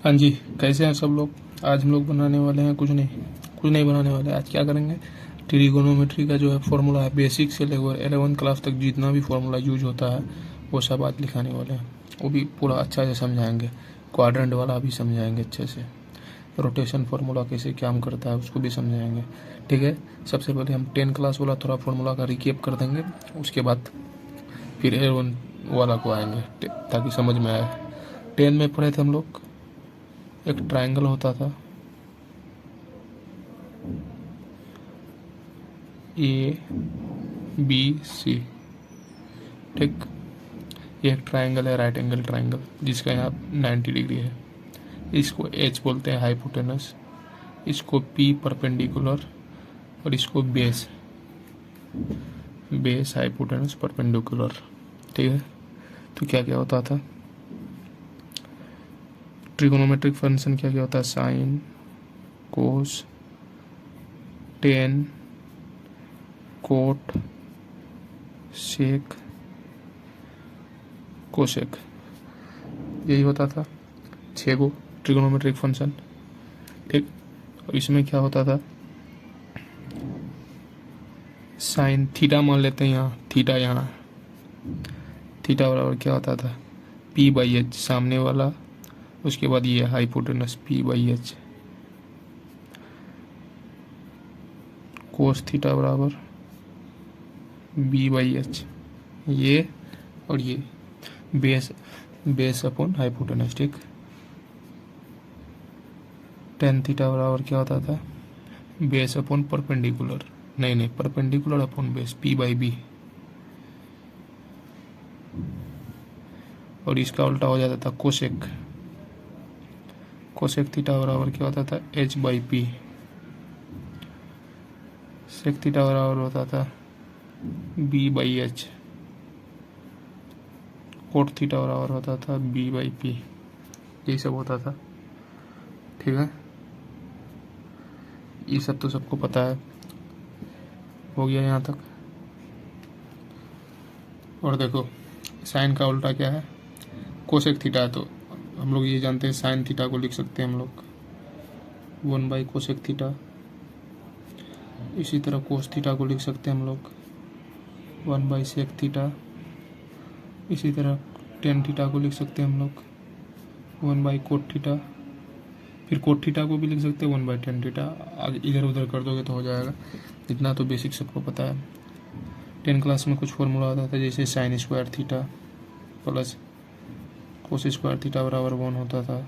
हाँ जी, कैसे हैं सब लोग। आज हम लोग बनाने वाले हैं कुछ नहीं बनाने वाले। आज क्या करेंगे, ट्रिगोनोमेट्री का जो है फॉर्मूला है, बेसिक से लेकर 11th क्लास तक जितना भी फॉर्मूला यूज होता है वो सब आज लिखाने वाले हैं। वो भी पूरा अच्छा से समझाएंगे, क्वाड्रेंट वाला भी समझाएंगे अच्छे से, रोटेशन फार्मूला कैसे काम करता है उसको भी समझाएंगे। ठीक है, सबसे पहले हम 10 क्लास वाला थोड़ा फार्मूला का रिकेप कर देंगे, उसके बाद फिर 11 वाला को आएंगे ताकि समझ में आए। 10 में पढ़े थे हम लोग, एक ट्रायंगल होता था ABC। ठीक, ये एक ट्रायंगल है, राइट एंगल ट्रायंगल, जिसका यहाँ 90 डिग्री है। इसको H बोलते हैं, हाइपोटेनस। इसको P परपेंडिकुलर, और इसको बेस हाइपोटेनस परपेंडिकुलर। ठीक है, तो क्या क्या होता था, ट्रिगोनोमेट्रिक फंक्शन क्या क्या होता है, sign, cos, tan, cot, sec, cosec, यही होता था 6 गो ट्रिगोनोमेट्रिक फंक्शन। ठीक, और इसमें क्या होता था, साइन थीटा मान लेते हैं, यहाँ थीटा, यहाँ थीटा बराबर क्या होता था, P/H सामने वाला, उसके बाद ये हाइपोटेनस P/H। कोस थीटा बराबर B/H, ये और ये बेस अपॉन हाइपोटेनस। ठीक, टेन थीटा बराबर क्या होता था, बेस अपॉन परपेंडिकुलर, नहीं परपेंडिकुलर अपॉन बेस, P/B। और इसका उल्टा हो जाता था कोसेक थीटा बराबर क्या होता था, H/P। सेक थीटा बराबर होता था B/H। कोट थीटा बराबर होता था B/P। यही सब होता था। ठीक है, ये सब तो सबको पता है, हो गया यहाँ तक। और देखो, साइन का उल्टा क्या है, कोसेक थीटा है, तो हम लोग ये जानते हैं साइन थीटा को लिख सकते हैं हम लोग 1/कोसेक थीटा। इसी तरह कोस थीटा को लिख सकते हैं हम लोग 1/सेक थीटा। इसी तरह टेन थीटा को लिख सकते हैं हम लोग 1/कोट थीटा। फिर कोट थीटा को भी लिख सकते हैं 1/टेन थीटा। आगे इधर उधर कर दोगे तो हो जाएगा। इतना तो बेसिक सबको पता है। 10 क्लास में कुछ फॉर्मूला आता था, जैसे sine square theta plus cos square theta बराबर 1 होता था।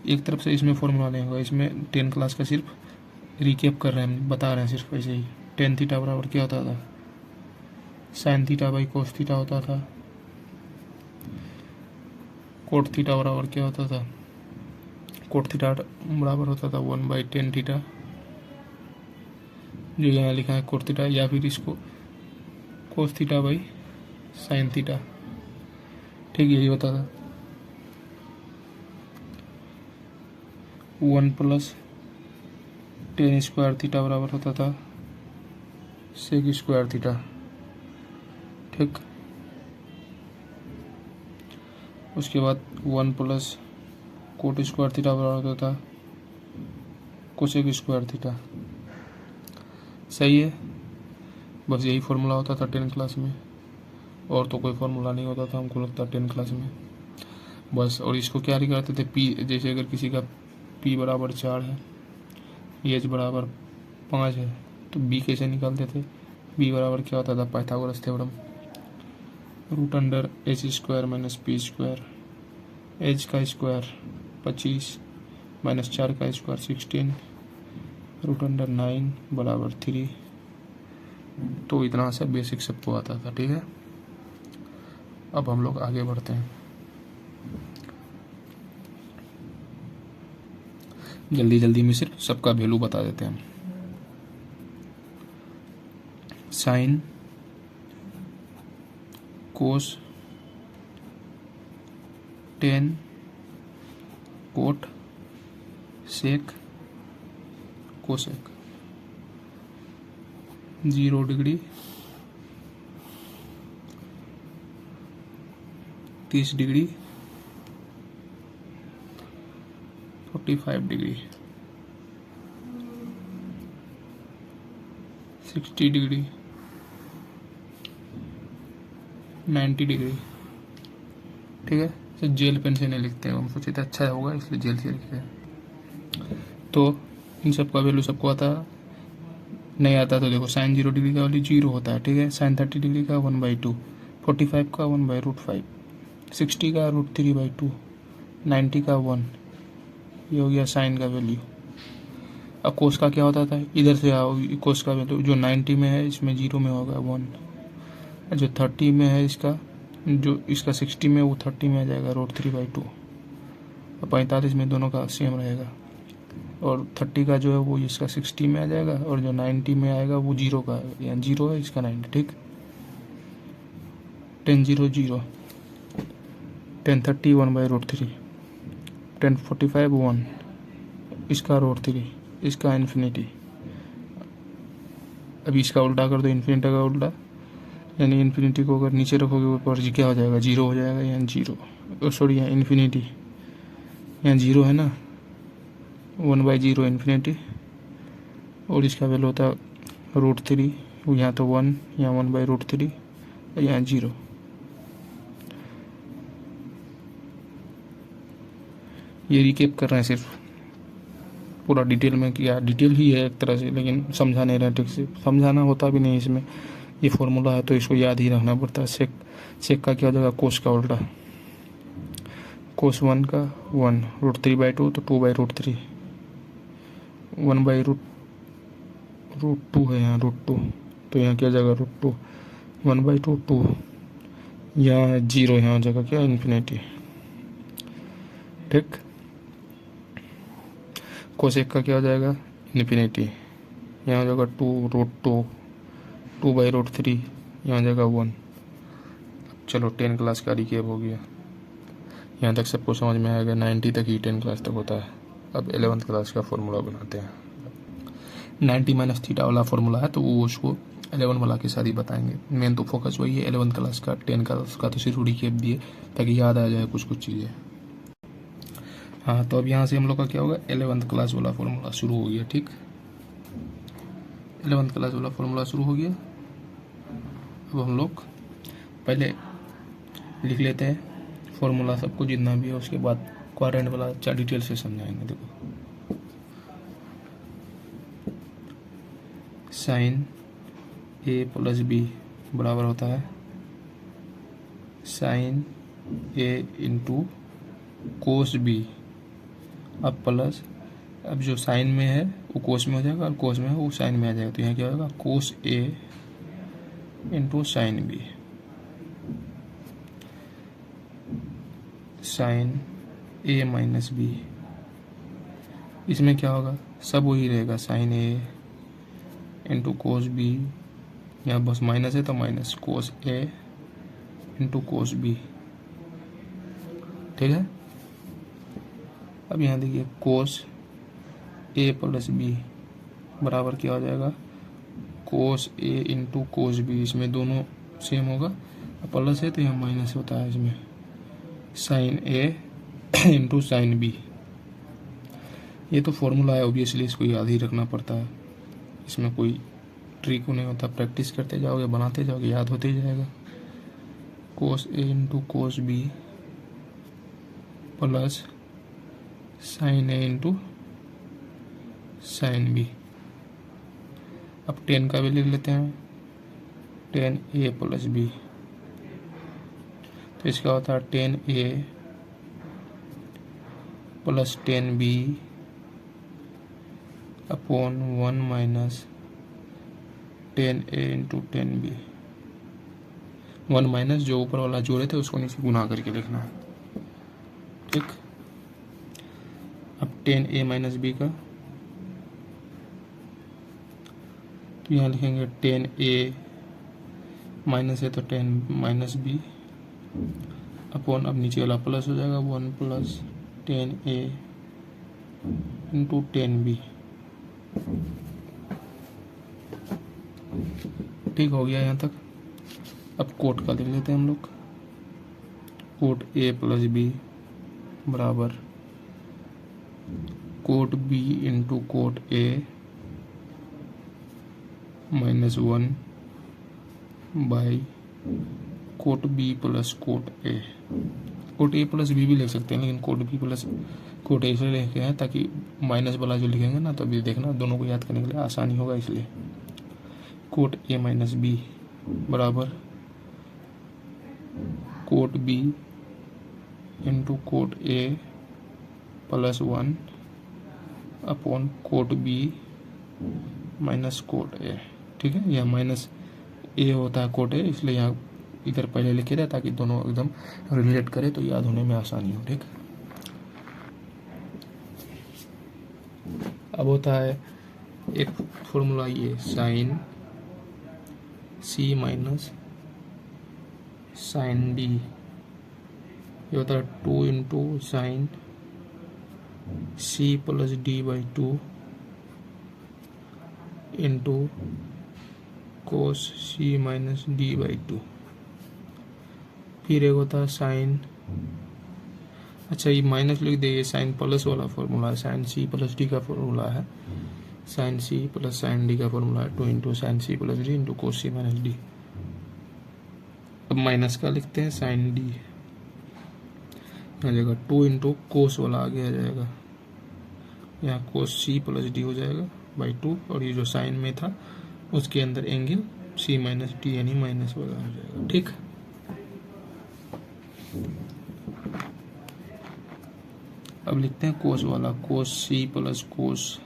एक तरफ से इसमें फॉर्मूला नहीं होगा, इसमें 10 क्लास का सिर्फ रिकेप कर रहे हैं, बता रहे हैं सिर्फ ऐसे ही। टेन थीटा बराबर क्या होता था, sine theta by cos theta होता था। कोट थीटा बराबर क्या होता था, कोट थीटा बराबर होता था 1/टेन थीटा, जो यहाँ लिखा है कोट थीटा, या फिर इसको cos theta by sine theta. ठीक, यही होता था। 1 प्लस टेन स्क्वायर थीटा बराबर होता था सेक स्क्वायर थीटा। ठीक, उसके बाद 1 प्लस कोट स्क्वायर थीटा बराबर होता था कोसेक स्क्वायर थीटा। सही है, बस यही फॉर्मूला होता था 10 क्लास में, और तो कोई फार्मूला नहीं होता था हमको लगता है 10 क्लास में बस। और इसको क्या करते थे, पी, जैसे अगर किसी का P बराबर 4 है, H बराबर 5 है, तो B कैसे निकालते थे, B बराबर क्या होता था, Pythagoras theorem, √H² minus P², H का स्क्वायर 25 माइनस 4 का स्क्वायर 16, √9 बराबर 3। तो इतना सा बेसिक सबको आता था। ठीक है, अब हम लोग आगे बढ़ते हैं, जल्दी जल्दी में सिर्फ सबका वैल्यू बता देते हैं हम। Sine, cos, tan, cot, sec, cosec. 0 degree, 30 degree, 45 degree, 60 degree, 90 degree. ठीक है, तो जेल पेन से नहीं लिखते हैं, हम सोचे थे अच्छा होगा इसलिए जेल से लिखते हैं। तो इन सब का वैल्यू सबको आता है, नहीं आता तो देखो साइन 0 डिग्री का वैल्यू 0 होता है। ठीक है, साइन 30 डिग्री का 1/2, 45 का 1/√5, 60 का √3/2, 90 का 1। ये हो गया साइन का वैल्यू। अब कोस का क्या होता था, इधर से आओ, कोस का वैल्यू जो 90 में है इसमें 0 में होगा 1, जो 30 में है इसका, जो इसका 60 में वो 30 में आ जाएगा √3/2, और 45 में दोनों का सेम रहेगा, और 30 का जो है वो इसका 60 में आ जाएगा, और जो 90 में आएगा वो 0 का, यहाँ 0 है इसका 90। ठीक, 10 0 0, 10 30 1/√3, 10 45 1, इसका √3, इसका इन्फिनिटी। अभी इसका उल्टा कर दो, इन्फिनिटी का उल्टा, यानी इन्फिनिटी को अगर नीचे रखोगे ऊपर क्या हो जाएगा, 0 हो जाएगा, यहाँ 0, सॉरी यहाँ इन्फिनिटी, यहाँ 0 है ना, 1/0 इन्फिनिटी, और इसका वैल्यू होता है √3, यहाँ तो 1, यहाँ 1/√3, और यहाँ 0। ये रिकेप कर रहे हैं, सिर्फ पूरा डिटेल में किया, डिटेल ही है एक तरह से, लेकिन समझा नहीं रहा ठीक से, समझाना होता भी नहीं इसमें। ये फॉर्मूला है तो इसको याद ही रखना पड़ता है। सेक का क्या हो जाएगा, कोस का उल्टा, कोस 1 का 1, √3/2 तो 2/√3, 1/√2 है यहाँ √2, तो यहाँ क्या जाएगा √2, 1/2 2, यहाँ 0, यहाँ हो जाएगा क्या, इन्फिनिटी। ठीक, कोसेक का क्या हो जाएगा, इन्फिनिटी, यहाँ हो जाएगा 2√2, 2/√3, यहाँ हो जाएगा 1। चलो 10 क्लास का रिकेप हो गया, यहाँ तक सबको समझ में आएगा, 90 तक ही 10 क्लास तक होता है। अब 11th क्लास का फॉर्मूला बनाते हैं। 90 - थीटा वाला फॉर्मूला है, तो वो उसको 11 वाला के साथ ही बताएंगे। मेन तो फोकस वही है 11th क्लास का, 10 क्लास का तो सिर्फ रिकेप दिए ताकि याद आ जाए कुछ कुछ चीज़ें। हाँ, तो अब यहाँ से हम लोग का क्या होगा, 11th क्लास वाला फॉर्मूला शुरू हो गया। ठीक, 11th क्लास वाला फॉर्मूला शुरू हो गया। अब हम लोग पहले लिख लेते हैं फॉर्मूला सबको जितना भी है, उसके बाद क्वाड्रेंट वाला अच्छा डिटेल से समझाएंगे। देखो, साइन ए प्लस बी बराबर होता है sign A into cos B. अब प्लस, अब जो साइन में है वो कोस में हो जाएगा, और कोस में है वो साइन में आ जाएगा, तो यहाँ क्या होगा, कोस A into sine B, sign A minus B. इसमें क्या होगा, सब वही रहेगा, sign A into cos B, यहाँ बस माइनस है तो minus cos A into cos B. ठीक है, अब यहाँ देखिए कोस ए प्लस बी बराबर क्या हो जाएगा, cos A into cos B. इसमें दोनों सेम होगा, प्लस है तो यहाँ माइनस होता है, इसमें sign A into sine B. ये तो फॉर्मूला है, ऑब्वियसली इसको याद ही रखना पड़ता है, इसमें कोई ट्रिक नहीं होता, प्रैक्टिस करते जाओगे, बनाते जाओगे, याद होते ही जाएगा। Cos A into cos B plus sine A into sine B. अब 10 का भी लिख लेते हैं, 10a प्लस बी, तो इसका होता है 10a plus 10b upon 1 minus 10a into 10b। 1 minus जो ऊपर वाला जोड़े थे उसको नीचे गुना करके लिखना है। ठीक, अब 10a माइनस बी का, तो यहाँ लिखेंगे 10a माइनस है तो 10 माइनस बी अपॉन, अब नीचे वाला प्लस हो जाएगा, 1 प्लस 10a इंटू 10b। ठीक हो गया यहाँ तक। अब कोट का लिख लेते हैं हम लोग, कोट a प्लस बी बराबर cot B into cot A -1 by cot B plus cot A. Cot A plus B भी लिख सकते हैं, लेकिन cot B plus cot A इसलिए लिखे हैं ताकि माइनस वाला जो लिखेंगे ना, तो अभी देखना दोनों को याद करने के लिए आसानी होगा, इसलिए कोट ए माइनस बी बराबर cot B into cot A +1 upon cot B minus cot A. ठीक है, यह माइनस ए होता है कोट ए, इसलिए यहाँ इधर पहले लिखे रहे ताकि दोनों एकदम रिलेट करे तो याद होने में आसानी हो। ठीक, अब होता है एक फॉर्मूला ये sine C minus sine D, ये होता है 2 into sine C plus D by 2 into cos C minus D by 2। फिर एक होता है साइन, अच्छा ये माइनस लिख दे, ये साइन प्लस वाला फॉर्मूला है, साइन सी प्लस डी का फॉर्मूला है, sine C plus sine D का फॉर्मूला है 2 into sine C plus D into cos C minus D. अब माइनस का लिखते हैं साइन डी, आ जाएगा 2 इंटू कोस वाला आगे आ जाएगा, यहाँ कोस सी प्लस डी हो जाएगा बाई 2, और ये जो साइन में था उसके अंदर एंगल सी माइनस डी यानी माइनस वाला हो जाएगा। ठीक, अब लिखते हैं कोस वाला, कोस सी प्लस कोस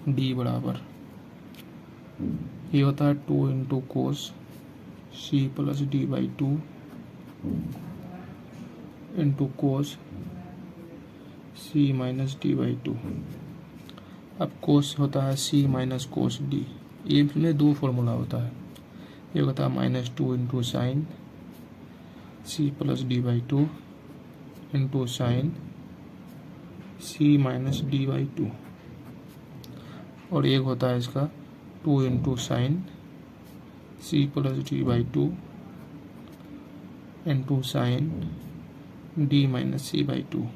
डी बराबर, ये होता है 2 into cos C plus D by 2 into cos C minus D by 2। अब कोस होता है सी माइनस कोस डी, ये में दो फॉर्मूला होता है, ये होता है -2 into sine C plus D by 2 into sine C minus D by 2, और एक होता है इसका 2 into sine C plus D by 2 into sine D minus C by 2।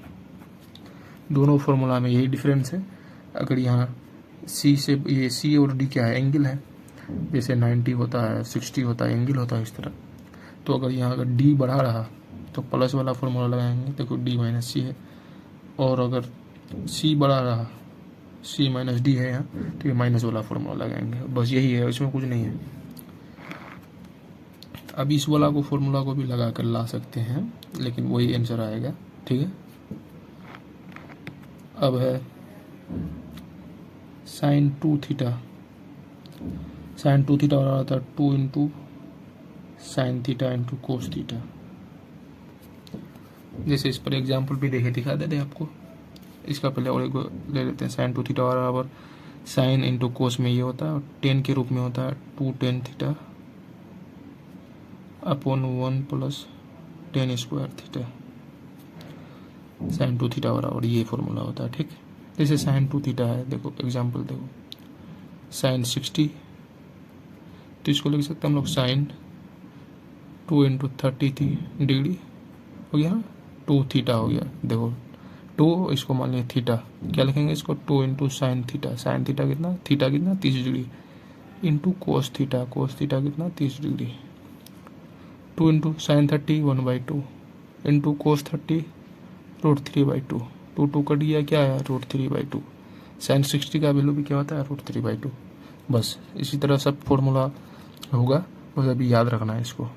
दोनों फॉर्मूला में यही डिफरेंस है। अगर यहाँ सी से, ये सी और डी क्या है, एंगल है, जैसे 90 होता है 60 होता है एंगल होता है इस तरह, तो अगर यहाँ अगर डी बढ़ा रहा तो प्लस वाला फॉर्मूला लगाएंगे, देखो डी माइनस सी है, और अगर सी बढ़ा रहा सी माइनस डी है यहाँ, तो ये माइनस वाला फॉर्मूला लगाएंगे, बस यही है, इसमें कुछ नहीं है। अब इस वाला को फॉर्मूला को भी लगा कर ला सकते हैं, लेकिन वही आंसर आएगा। ठीक है, अब है साइन 2 थीटा, साइन 2 थीटा वाला होता है 2 into sine theta into cos theta. जैसे इस पर एग्जाम्पल भी देखे दिखा देते आपको, इसका पहले और एक ले लेते हैं। साइन 2 थीटा बराबर साइन इंटू कोस में ये होता है, और 10 के रूप में होता है 2 tan theta upon 1 plus tan square theta, sine 2 theta बराबर ये फॉर्मूला होता है। ठीक, जैसे साइन 2 थीटा है, देखो एग्जाम्पल देखो, साइन 60, तो इसको लिख सकते हैं हम लोग साइन 2 इंटू 30 डिग्री हो गया, 2 थीटा हो गया। देखो 2, इसको मान लिया थीटा, क्या लिखेंगे इसको 2 into sine theta, sine theta कितना, थीटा कितना 30 degree, into cos theta, cos theta कितना 30 degree, 2 into sign 30 1/2 into cos 30 √3/2, 2 cut गया, क्या है √3/2। साइन 60 का वैल्यू भी क्या होता है √3/2। बस इसी तरह सब फॉर्मूला होगा, बस अभी याद रखना है इसको।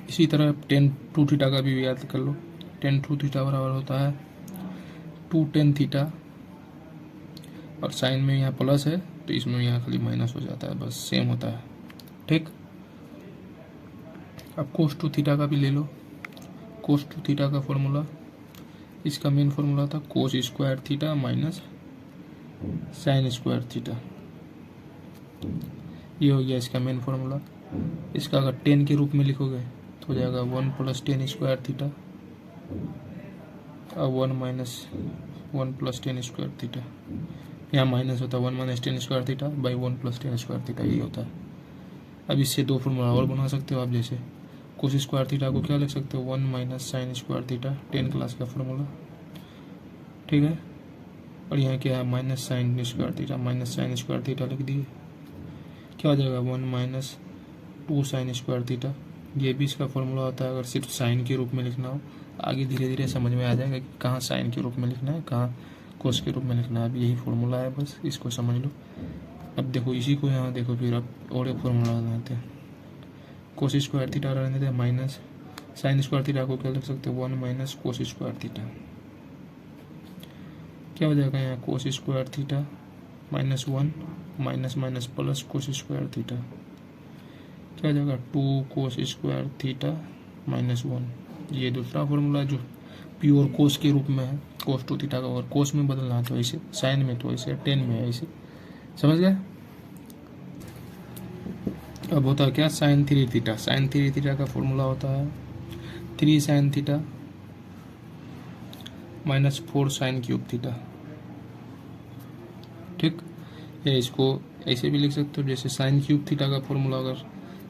इसी तरह tan 2 थीटा का भी याद कर लो, tan 2 थीटा बराबर होता है 2 tan थीटा, और साइन में यहाँ प्लस है तो इसमें यहाँ खाली माइनस हो जाता है, बस सेम होता है। ठीक, अब cos 2 थीटा का भी ले लो, cos 2 थीटा का फॉर्मूला, इसका मेन फॉर्मूला था cos square theta minus sine square theta, ये हो गया इसका मेन फॉर्मूला। इसका अगर 10 के रूप में लिखोगे तो हो जाएगा 1 प्लस tan स्क्वायर थीटा और 1 minus 1 plus tan square theta, यहाँ माइनस होता है 1 minus tan square theta by 1 plus tan square theta, यही होता है। अब इससे दो फॉर्मूला और बना सकते हो आप, जैसे कोस स्क्वायर थीटा को क्या लिख सकते हो, 1 minus sine square theta, 10 class का फॉर्मूला, ठीक है। और यहाँ क्या है, minus sine square theta, minus sine square theta लिख दिए, क्या हो जाएगा 1 माइनस 2 साइन स्क्वायर थीटा। ये भी इसका फॉर्मूला होता है अगर सिर्फ साइन के रूप में लिखना हो। आगे धीरे धीरे समझ में आ जाएगा कि कहाँ साइन के रूप में लिखना है, कहाँ कोस के रूप में लिखना है। अब यही फॉर्मूला है, बस इसको समझ लो। अब देखो इसी को यहाँ देखो, फिर अब और एक फॉर्मूला बनाते हैं। कोस स्क्वायर थीटा रहने देते हैं माइनस साइन स्क्वायर थीटा को क्या लिख सकते हो, 1 माइनस कोस स्क्वायर थीटा। क्या हो जाएगा यहाँ, cos square theta minus 1 minus minus plus cos square theta, क्या हो जाएगा 2 कोस स्क्वायर थीटा माइनस 1। ये दूसरा फॉर्मूला जो प्योर कोस के रूप में है, कोस टू थीटा का, और कोस में बदलना है तो ऐसे, साइन में तो ऐसे, टेन में ऐसे, समझ गए। अब होता है क्या, साइन 3 थीटा। साइन 3 थीटा का फॉर्मूला होता है 3 sine theta minus 4 sine cube theta, ठीक। या इसको ऐसे भी लिख सकते हो जैसे साइन क्यूब थीटा का फॉर्मूला अगर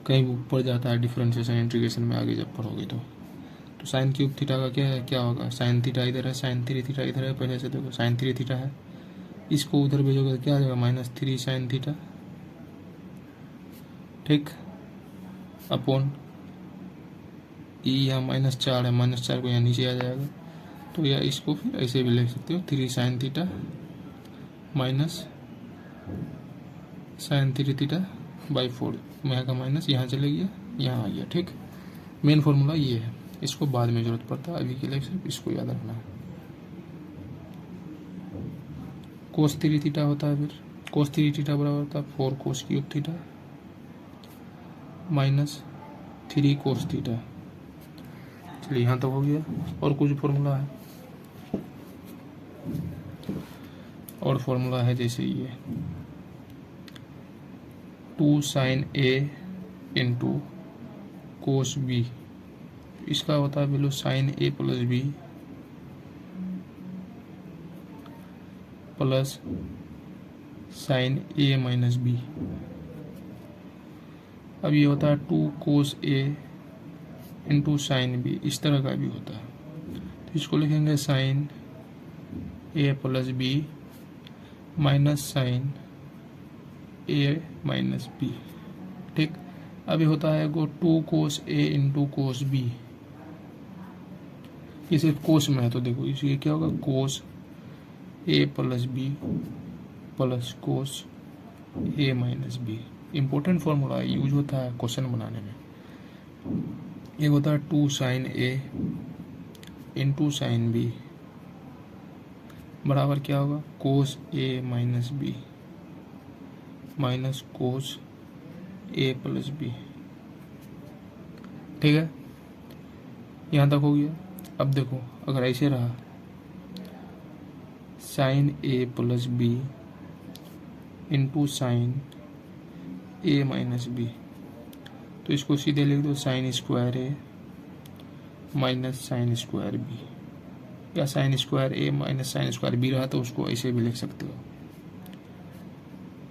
कहीं ऊपर जाता है डिफरेंशिएशन इंटीग्रेशन में आगे जब पढ़ोगे तो साइन क्यूब थीटा का क्या है, क्या होगा, साइन थीटा इधर है, साइन 3 थीटा इधर है, पहले से देखो साइन 3 थीटा है, इसको उधर भेजोगे तो क्या आ जाएगा, माइनस 3 साइन थीटा, ठीक, अपॉन यहाँ माइनस 4 है, माइनस 4 को यहाँ नीचे आ जाएगा। तो या इसको फिर ऐसे भी लिख सकते हो 3 sine theta minus sine 3 theta by 4, यहाँ का माइनस यहाँ चले गया, यहाँ आ गया, ठीक। मेन फॉर्मूला ये है, इसको बाद में जरूरत पड़ता है, अभी के लिए सिर्फ इसको याद रखना है। कोस 3 थीटा होता है, फिर कोस 3 थीटा बराबर होता है 4 cos cube theta minus 3 cos theta. चलिए यहाँ तक हो गया। और कुछ फॉर्मूला है, और फॉर्मूला है जैसे ये 2 sign A into cos B, इसका होता है वैल्यू साइन ए प्लस बी प्लस साइन ए माइनस बी। अब ये होता है 2 कोस ए इंटू साइन बी, इस तरह का भी होता है, तो इसको लिखेंगे साइन ए प्लस बी माइनस साइन ए माइनस बी, ठीक। अभी होता है वो 2 कोस ए इंटू कोस बी, ये सिर्फ कोस में है तो देखो इसलिए क्या होगा, कोस ए प्लस बी प्लस कोस ए माइनस बी। इम्पोर्टेंट फॉर्मूला है, यूज होता है क्वेश्चन बनाने में। ये होता है 2 sign A into sine B बराबर क्या होगा, कोस ए माइनस बी माइनस कोस ए प्लस बी, ठीक है। यहाँ तक हो गया। अब देखो अगर ऐसे रहा साइन ए प्लस बी इंटू साइन ए माइनस बी, तो इसको सीधे लिख दो साइन स्क्वायर ए माइनस साइन स्क्वायर बी, या साइन स्क्वायर ए माइनस साइन स्क्वायर बी रहा तो उसको ऐसे भी लिख सकते हो,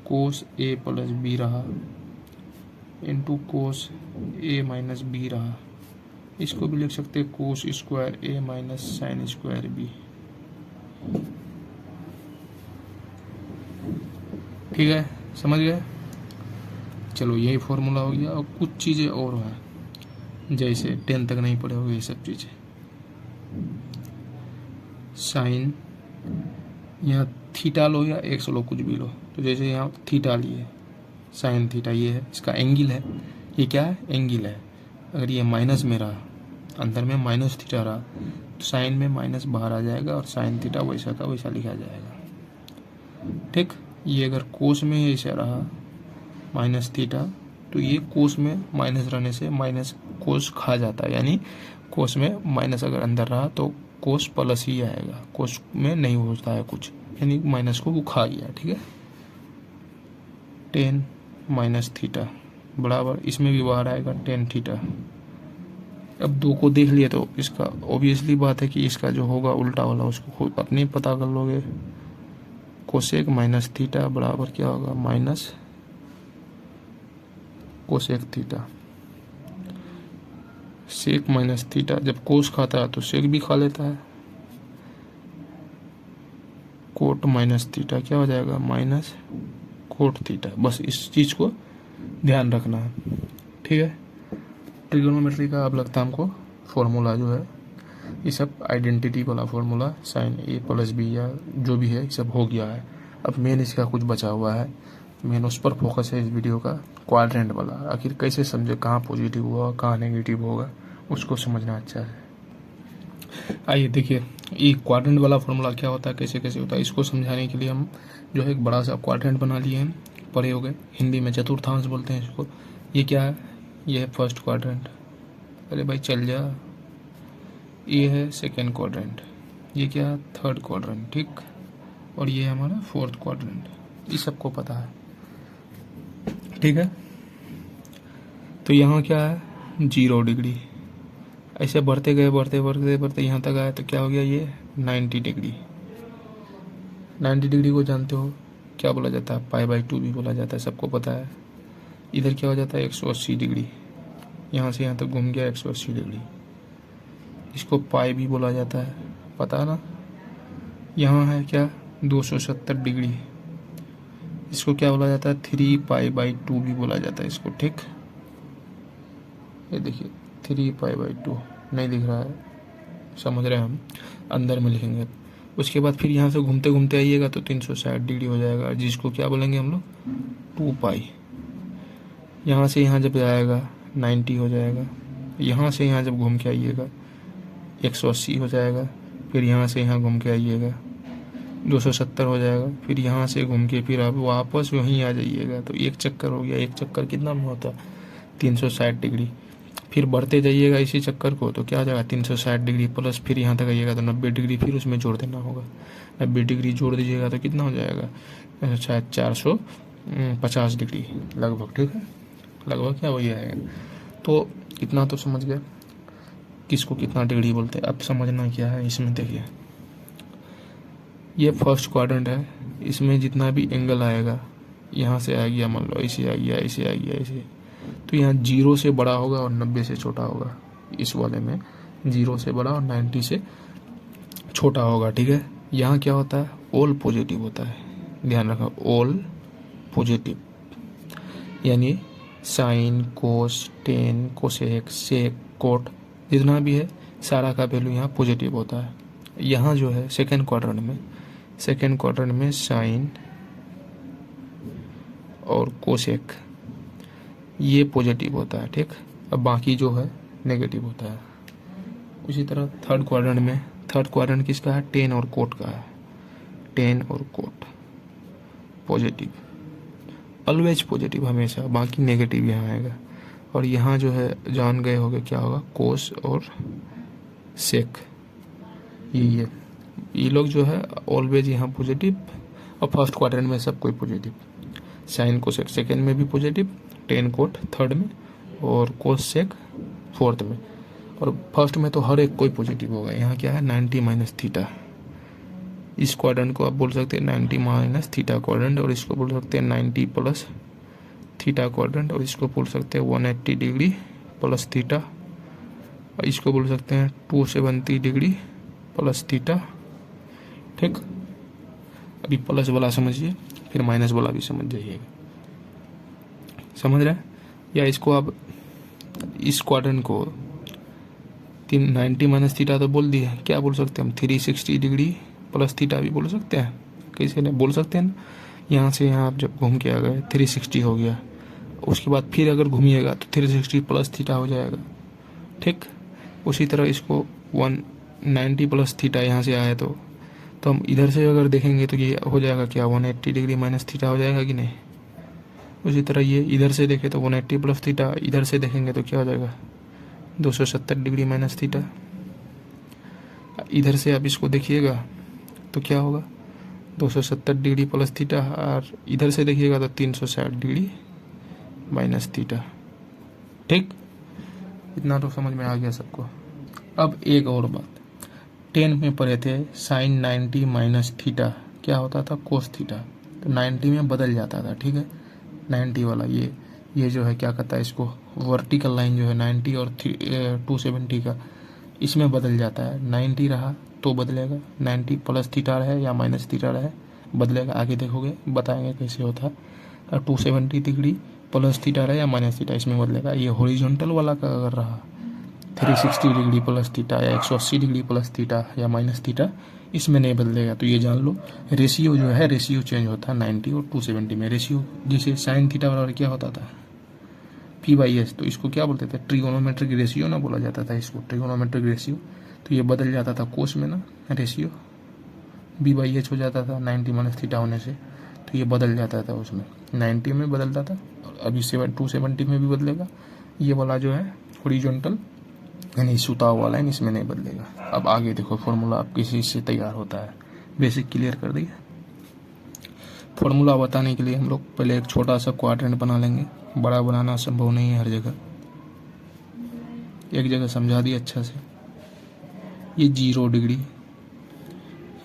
कोस ए प्लस बी रहा इंटू कोस ए माइनस बी रहा, इसको भी लिख सकते हैं कोस स्क्वायर ए माइनस साइन स्क्वायर बी, ठीक है, समझ गए। चलो यही फॉर्मूला हो गया। और कुछ चीज़ें और हैं, जैसे 10 तक नहीं पढ़े होंगे ये सब चीज़ें। साइन यहाँ थीटा लो या एक्स लो, कुछ भी लो, तो जैसे यहाँ थीटा लिए, साइन थीटा ये है, इसका एंगल है, ये क्या है, एंगल है। अगर ये माइनस में रहा, अंदर में माइनस थीटा रहा, तो साइन में माइनस बाहर आ जाएगा और साइन थीटा वैसा का वैसा लिखा जाएगा, ठीक। ये अगर कोस में ऐसा रहा माइनस थीटा, तो ये कोस में माइनस रहने से माइनस कोस खा जाता है, यानी कोस में माइनस अगर अंदर रहा तो कोस प्लस ही आएगा, कोस में नहीं होता है कुछ, यानी माइनस को वो खा गया, ठीक है। 10 माइनस थीटा बराबर, इसमें भी बाहर आएगा 10 थीटा। अब 2 को देख लिए तो इसका ऑब्वियसली बात है कि इसका जो होगा उल्टा वाला उसको खुद अपने पता कर लोगे। कोसेक माइनस थीटा बराबर क्या होगा, minus cosec theta. Sec minus theta, जब कोस खाता है तो सेक भी खा लेता है। कोट माइनस थीटा क्या हो जाएगा, माइनस कोट थीटा। बस इस चीज़ को ध्यान रखना है, ठीक है। ट्रिग्नोमेट्री का अब लगता है हमको फॉर्मूला जो है, ये सब आइडेंटिटी वाला फॉर्मूला, साइन ए प्लस बी या जो भी है, ये सब हो गया है। अब मेन इसका कुछ बचा हुआ है, मेन उस पर फोकस है इस वीडियो का, क्वाड्रेंट वाला। आखिर कैसे समझे, कहाँ पॉजिटिव हुआ कहाँ नेगेटिव होगा, उसको समझना अच्छा है। आइए देखिए, ये क्वाड्रेंट वाला फॉर्मूला क्या होता है, कैसे कैसे होता है, इसको समझाने के लिए हम जो है एक बड़ा सा क्वाड्रेंट बना लिए हैं, पढ़े हो गए। हिंदी में चतुर्थांश बोलते हैं इसको। ये क्या है, ये है फर्स्ट क्वाड्रेंट। अरे भाई चल जा। ये है सेकेंड क्वाड्रेंट। ये क्या है, थर्ड क्वाड्रेंट, ठीक। और ये है हमारा फोर्थ क्वाड्रेंट। ये सबको पता है, ठीक है। तो यहाँ क्या है, 0 डिग्री। ऐसे बढ़ते गए, बढ़ते बढ़ते बढ़ते यहाँ तक आए तो क्या हो गया, ये 90 डिग्री। 90 डिग्री को जानते हो क्या बोला जाता है, पाई/2 भी बोला जाता है, सबको पता है। इधर क्या हो जाता है, 180 डिग्री। यहाँ से यहाँ तक घूम गया 180 डिग्री, इसको पाई भी बोला जाता है, पता है ना। यहाँ है क्या, 270 डिग्री, इसको क्या बोला जाता है, 3π/2 भी बोला जाता है इसको, ठीक। ये देखिए 3π/2 नहीं दिख रहा है, समझ रहे हैं हम, अंदर में लिखेंगे। उसके बाद फिर यहाँ से घूमते घूमते आइएगा तो 360 डिग्री हो जाएगा, जिसको क्या बोलेंगे हम लोग, 2π। यहाँ से यहाँ जब आएगा 90 हो जाएगा, यहाँ से यहाँ जब घूम के आइएगा 180 हो जाएगा, फिर यहाँ से यहाँ घूम के आइएगा 270 हो जाएगा, फिर यहाँ से घूम के फिर आप वापस वहीं आ जाइएगा तो एक चक्कर हो गया। एक चक्कर कितना में होता है, 360 डिग्री। फिर बढ़ते जाइएगा इसी चक्कर को तो क्या आ जाएगा, 360 डिग्री प्लस, फिर यहाँ तक आइएगा तो 90 डिग्री फिर उसमें जोड़ देना होगा। 90 डिग्री जोड़ दीजिएगा तो कितना हो जाएगा, शायद 450 डिग्री लगभग, ठीक है, लगभग क्या वही आएगा। तो इतना तो समझ गए किसको कितना डिग्री बोलते हैं। अब समझना क्या है इसमें, देखिए ये फर्स्ट क्वाड्रेंट है, इसमें जितना भी एंगल आएगा, यहाँ से आ गया मान लो ऐसे आ गया, ऐसे आ गया, ऐसे, तो यहाँ 0 से बड़ा होगा और 90 से छोटा होगा। इस वाले में 0 से बड़ा और 90 से छोटा होगा, ठीक है। यहाँ क्या होता है, ऑल पॉजिटिव होता है, ध्यान रखना, ऑल पॉजिटिव, यानी साइन, कोस, टेन, कोसेक, सेक, कोट, जितना भी है सारा का वैल्यू यहाँ पॉजिटिव होता है। यहाँ जो है सेकेंड क्वाड्रेंट में साइन और कोसेक ये पॉजिटिव होता है, ठीक। अब बाकी जो है नेगेटिव होता है। उसी तरह थर्ड क्वाड्रेंट किसका है, टेन और कोट का है। टेन और कोट पॉजिटिव, ऑलवेज पॉजिटिव हमेशा, बाकी नेगेटिव यहाँ आएगा। और यहाँ जो है जान गए होगे क्या होगा, कोस और सेक, ये लोग जो है ऑलवेज यहाँ पॉजिटिव। और फर्स्ट क्वाड्रेंट में सब कोई पॉजिटिव, साइन कोसेक सेकेंड में भी पॉजिटिव, टेन कोट थर्ड में और कोस सेक फोर्थ में। और फर्स्ट में तो हर एक कोई पॉजिटिव होगा। यहाँ क्या है, 90 माइनस थीटा। इस क्वाड्रेंट को आप बोल सकते हैं 90 माइनस थीटा क्वाड्रेंट, और इसको बोल सकते हैं 90 प्लस थीटा क्वाड्रेंट, और इसको बोल सकते हैं 180 डिग्री प्लस थीटा, और इसको बोल सकते हैं 270 डिग्री प्लस थीटा, ठीक। अभी प्लस वाला समझिए, फिर माइनस वाला भी समझ जाइएगा, समझ रहे हैं। या इसको आप इस क्वाड्रेंट को 90 माइनस थीटा तो बोल दिए, क्या बोल सकते हैं हम, 360 डिग्री प्लस थीटा भी बोल सकते हैं, कैसे नहीं बोल सकते हैं ना। यहाँ से यहाँ आप जब घूम के आ गए 360 हो गया, उसके बाद फिर अगर घूमिएगा तो 360 प्लस थीटा हो जाएगा, ठीक। उसी तरह इसको 190 प्लस थीटा यहाँ से आया तो हम इधर से अगर देखेंगे तो ये हो जाएगा क्या, 180 डिग्री माइनस थीटा हो जाएगा कि नहीं। उसी तरह ये इधर से देखे तो 180 प्लस थीटा, इधर से देखेंगे तो क्या हो जाएगा, 270 डिग्री माइनस थीटा। इधर से आप इसको देखिएगा तो क्या होगा, 270 डिग्री प्लस थीटा, और इधर से देखिएगा तो 360 डिग्री माइनस थीटा, ठीक। इतना तो समझ में आ गया सबको। अब एक और बात, 10 में पढ़े थे साइन 90 माइनस थीटा क्या होता था, कोस थीटा, तो 90 में बदल जाता था, ठीक है। 90 वाला ये ये जो है क्या कहता है, इसको वर्टिकल लाइन जो है 90 और 270 का, इसमें बदल जाता है। 90 रहा तो बदलेगा, 90 प्लस थीटा रहे या माइनस थीटा रहे बदलेगा। आगे देखोगे बताएंगे कैसे होता है। 270 डिग्री प्लस थीटा रहे या माइनस थीटा, इसमें बदलेगा। ये हॉरिजॉन्टल वाला का अगर रहा 360 डिग्री प्लस थीटा या 180 डिग्री प्लस थीटा या माइनस थीटा, इसमें नहीं बदलेगा। तो ये जान लो, रेशियो जो है रेशियो चेंज होता है 90 और 270 में। रेशियो जैसे साइन थीटा बराबर क्या होता था, P/S, तो इसको क्या बोलते थे, ट्रिगोनोमेट्रिक रेशियो ना बोला जाता था इसको, ट्रिगोनोमेट्रिक रेशियो। तो ये बदल जाता था कोस में ना, रेशियो B/H हो जाता था 90 माइनस थीटा होने से। तो ये बदल जाता था, उसमें 90 में बदलता था और अभी 270 में भी बदलेगा। ये वाला जो है हॉरिजॉन्टल यानी सुता हुआ लाइन, इसमें नहीं बदलेगा। अब आगे देखो फॉर्मूला आप किसी से तैयार होता है। बेसिक क्लियर कर दिया। फॉर्मूला बताने के लिए हम लोग पहले एक छोटा सा क्वाड्रेंट बना लेंगे, बड़ा बनाना संभव नहीं है हर जगह, एक जगह समझा दिया अच्छा से। ये 0 डिग्री,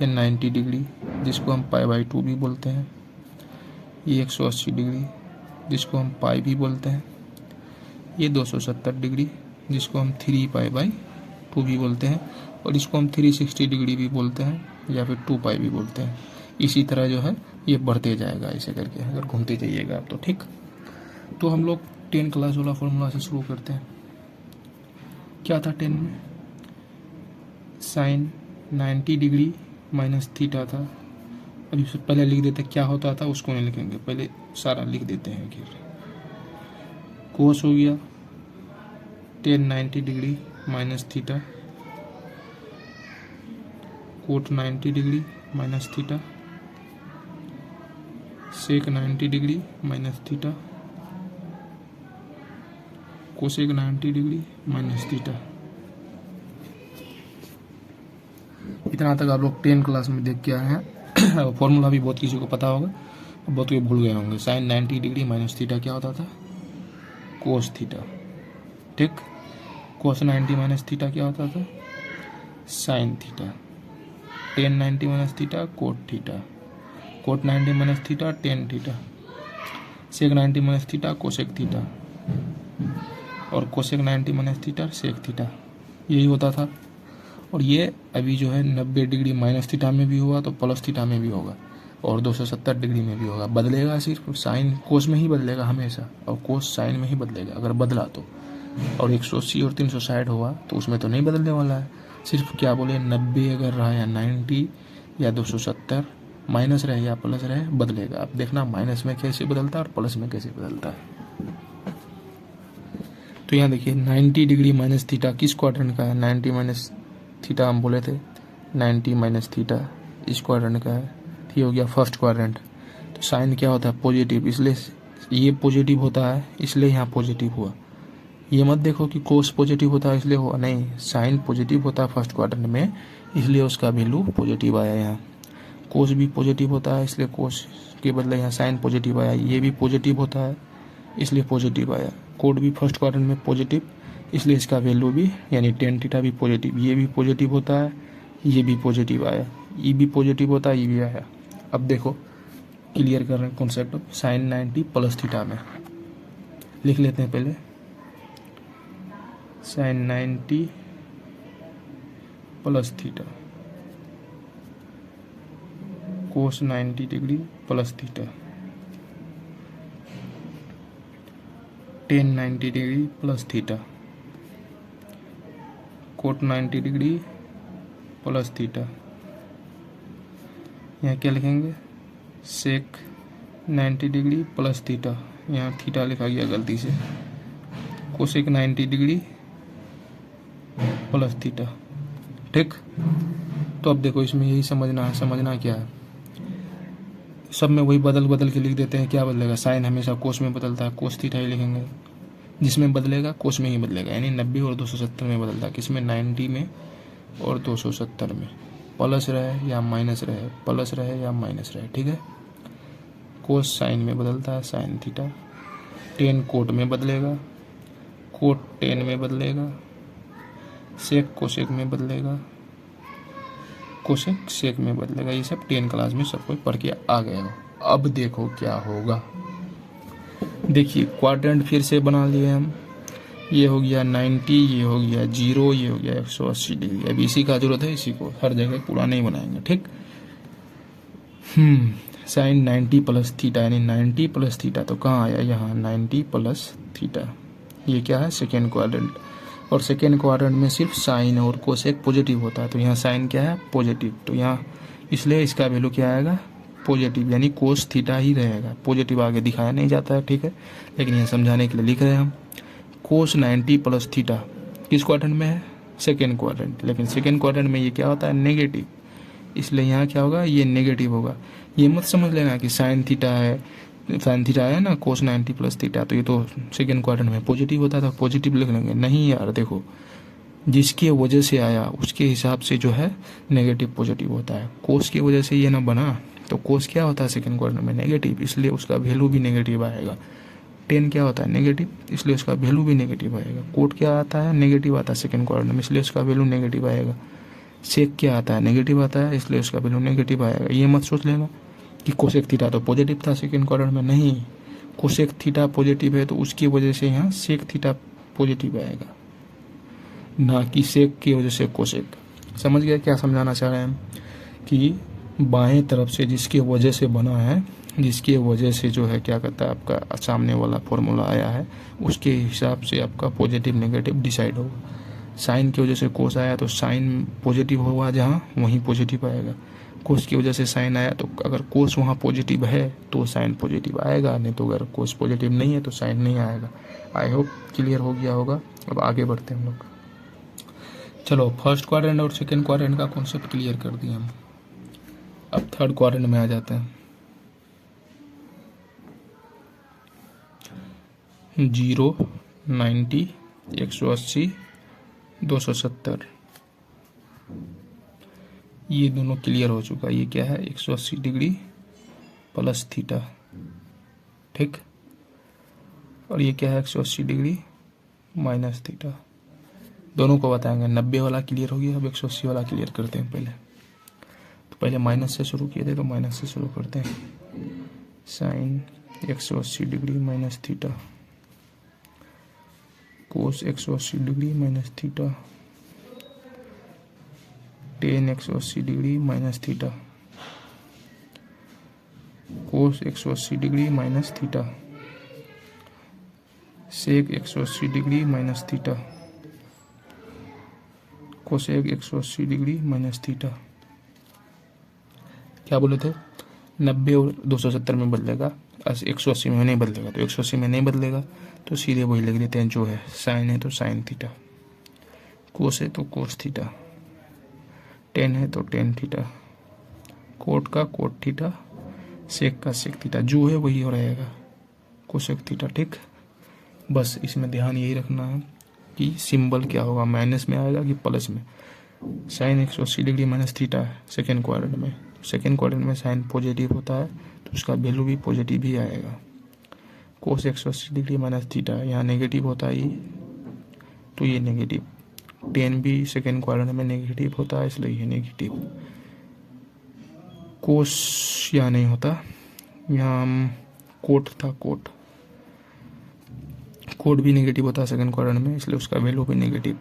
ये 90 डिग्री जिसको हम π/2 भी बोलते हैं, ये 180 डिग्री जिसको हम पाई भी बोलते हैं, ये 270 डिग्री जिसको हम 3π/2 भी बोलते हैं, और इसको हम 360 डिग्री भी बोलते हैं या फिर 2π भी बोलते हैं। इसी तरह जो है ये बढ़ते जाएगा ऐसे करके, अगर घूमते जाइएगा आप तो ठीक। तो हम लोग 10 क्लास वाला फॉर्मूला से शुरू करते हैं। क्या था 10 में, साइन 90 डिग्री माइनस थीटा था। अभी उससे पहले लिख देते क्या होता था, उसको नहीं लिखेंगे, पहले सारा लिख देते हैं। कोस हो गया 10 90 degree minus theta, cot 90 degree minus theta, sec 90 degree minus theta, cosec 90 degree minus theta. इतना तक आप लोग 10 क्लास में देख के आए हैं। फॉर्मूला भी बहुत किसी को पता होगा, बहुत कोई भूल गए होंगे। साइन 90 डिग्री माइनस थीटा क्या होता था, कोस थीटा, ठीक। कोस 90 माइनस थीटा क्या होता था, sine theta. 10 90 minus theta cot theta, cot 90 minus theta tan theta, sec 90 minus theta cosec theta, और cosec 90 minus theta sec theta, यही होता था। और ये अभी जो है 90 डिग्री माइनस थीटा में भी हुआ तो प्लस थीटा में भी होगा, और 270 डिग्री में भी होगा। बदलेगा सिर्फ साइन कोस में ही बदलेगा हमेशा, और कोस साइन में ही बदलेगा अगर बदला तो। और 180 और 360 हुआ तो उसमें तो नहीं बदलने वाला है। सिर्फ क्या बोले 90 अगर रहा या 90 या 270 माइनस रहे या प्लस रहे बदलेगा। अब देखना माइनस में कैसे बदलता है और प्लस में कैसे बदलता है। तो यहाँ देखिए 90 डिग्री माइनस थीटा किस क्वाड्रेंट का है, 90 माइनस थीटा हम बोले थे, 90 माइनस थीटा इस क्वाड्रेंट का है। ये हो गया फर्स्ट क्वाड्रेंट। तो साइन क्या होता है, पॉजिटिव, इसलिए ये पॉजिटिव होता है इसलिए यहाँ पॉजिटिव हुआ। ये मत देखो कि कोस पॉजिटिव होता है इसलिए हुआ, नहीं, साइन पॉजिटिव होता है फर्स्ट क्वाड्रेंट में इसलिए उसका वैल्यू पॉजिटिव आया। यहाँ कोस भी पॉजिटिव होता है इसलिए कोस के बदले यहाँ साइन पॉजिटिव आया। ये भी पॉजिटिव होता है इसलिए पॉजिटिव आया। कोड भी फर्स्ट क्वाड्रेंट में पॉजिटिव इसलिए इसका वैल्यू भी यानी टेन थीटा भी पॉजिटिव। ये भी पॉजिटिव होता है, ये भी पॉजिटिव आया, ये भी पॉजिटिव होता है, ये भी आया। अब देखो क्लियर कर रहे हैं कॉन्सेप्ट। साइन 90 प्लस थीटा में लिख लेते हैं पहले, sine 90 plus theta, cos 90 degree plus theta, tan 90 degree plus theta, cot 90 degree plus theta. यहाँ क्या लिखेंगे, सेक 90 डिग्री प्लस थीटा, यहाँ थीटा लिखा गया गलती से, कोसेक 90 डिग्री प्लस थीटा, ठीक। तो अब देखो इसमें यही समझना है, समझना क्या है, सब में वही बदल बदल के लिख देते हैं। क्या बदलेगा, साइन हमेशा कोस में बदलता है, कोस थीटा ही लिखेंगे। जिसमें बदलेगा कोस में ही बदलेगा, यानी 90 और 270 में बदलता है। किसमें, 90 में और 270 में। प्लस रहे या माइनस रहे, प्लस रहे या माइनस रहे, ठीक है। कोस साइन में बदलता है, साइन थीटा। टेन कोट में बदलेगा, कोट टेन में बदलेगा, सेक कोसेक में बदलेगा, कोसेक सेक में बदलेगा। ये सब 10 क्लास में सब कोई पढ़ के आ गया हो। अब देखो क्या होगा, देखिए क्वाड्रेंट फिर से बना लिए हम, ये हो गया 90, ये हो गया 0, ये हो गया 180 डिग्री। अब इसी का जरूरत है, इसी को हर जगह पूरा नहीं बनाएंगे, ठीक। साइन 90 प्लस थीटा, यानी 90 प्लस थीटा तो कहाँ आया, यहाँ 90 प्लस थीटा। ये क्या है, सेकेंड क्वाड्रेंट। और सेकेंड क्वाड्रेंट में सिर्फ साइन और कोसेक पॉजिटिव होता है, तो यहाँ साइन क्या है, पॉजिटिव। तो यहाँ इसलिए इसका वैल्यू क्या आएगा, पॉजिटिव, यानी कोस थीटा ही रहेगा। पॉजिटिव आगे दिखाया नहीं जाता है, ठीक है, लेकिन यहाँ समझाने के लिए लिख रहे हैं हम। कोस 90 प्लस थीटा किस क्वाड्रेंट में है, सेकेंड क्वाड्रेंट। लेकिन सेकेंड क्वाड्रेंट में ये क्या होता है, नेगेटिव, इसलिए यहाँ क्या होगा, ये नेगेटिव होगा। ये मत समझ लेना कि साइन थीटा है, साइन थीटा है ना, कोस 90 प्लस थीटा, तो ये तो सेकेंड क्वाड्रेंट में पॉजिटिव होता था, पॉजिटिव लिख लेंगे। नहीं यार, देखो जिसकी वजह से आया उसके हिसाब से जो है नेगेटिव पॉजिटिव होता है। कोस की वजह से ये ना बना, तो कोस क्या होता है सेकेंड क्वाड्रेंट में, नेगेटिव, इसलिए उसका वैल्यू भी नेगेटिव आएगा। टेन क्या होता है, नेगेटिव, इसलिए उसका वैल्यू भी नेगेटिव आएगा। कोट क्या आता है, नेगेटिव आता है सेकेंड क्वाड्रेंट में, इसलिए उसका वैल्यू नेगेटिव आएगा। सेक क्या आता है, नेगेटिव आता है, इसलिए उसका वैल्यू नेगेटिव आएगा। ये मत सोच लेना कि कोसेक थीटा तो पॉजिटिव था सेकेंड क्वाड्रेंट में, नहीं, कोसेक थीटा पॉजिटिव है तो उसकी वजह से यहाँ सेक थीटा पॉजिटिव आएगा, ना कि सेक की वजह से कोसेक। समझ गया क्या समझाना चाह रहे हैं हम, कि बाएं तरफ से जिसकी वजह से बना है, जिसकी वजह से जो है क्या कहता है आपका सामने वाला फॉर्मूला आया है, उसके हिसाब से आपका पॉजिटिव नेगेटिव डिसाइड होगा। साइन की वजह से कोस आया तो साइन पॉजिटिव होगा, जहाँ वहीं पॉजिटिव आएगा। कोस की वजह से साइन आया तो अगर कोस वहाँ पॉजिटिव है तो साइन पॉजिटिव आएगा, नहीं तो अगर कोस पॉजिटिव नहीं है तो साइन नहीं आएगा। आई होप क्लियर हो गया होगा। अब आगे बढ़ते हैं हम लोग। चलो फर्स्ट क्वाड्रेंट और सेकेंड क्वाड्रेंट का कॉन्सेप्ट क्लियर कर दिए हम। अब थर्ड क्वाड्रेंट में आ जाते हैं। 0, 90, 180, 270, ये दोनों क्लियर हो चुका। ये क्या है, 180 डिग्री प्लस थीटा, ठीक। और ये क्या है, 180 डिग्री माइनस थीटा। दोनों को बताएंगे। 90 वाला क्लियर हो गया, अब 180 वाला क्लियर करते हैं। पहले माइनस से शुरू किए थे तो माइनस से शुरू करते हैं। Sine 180 degree minus theta, cos 180 degree minus theta, tan 180 degree minus theta, cos 180 degree minus theta, sec 180 degree minus theta, cosec 180 degree minus theta. क्या बोले थे, 90 और 270 में बदलेगा, 180 में नहीं बदलेगा। तो 180 में नहीं बदलेगा तो सीधे वही लिख देते हैं जो है। साइन है तो साइन थीटा, कोस है तो कोस थीटा, टेन है तो टेन थीटा, कोट का कोट थीटा, सेक का सेक थीटा, जो है वही हो रहेगा, कोसेक थीटा, ठीक। बस इसमें ध्यान यही रखना है कि सिंबल क्या होगा, माइनस में आएगा कि प्लस में। साइन 180 डिग्री माइनस थीटा है सेकेंड क्वाड्रेंट में, सेकेंड क्वाड्रेंट में साइन पॉजिटिव होता है तो उसका वैल्यू भी पॉजिटिव ही आएगा। कोस 180 डिग्री माइनस थीटा यहाँ नेगेटिव होता है, तो ये नेगेटिव। टेन भी सेकेंड क्वाड्रेंट में नेगेटिव होता है, इसलिए ये नेगेटिव। कोस यहाँ नहीं होता, यहाँ कोट था, कोट भी नेगेटिव होता है सेकेंड क्वाड्रेंट में, इसलिए उसका वैल्यू भी नेगेटिव।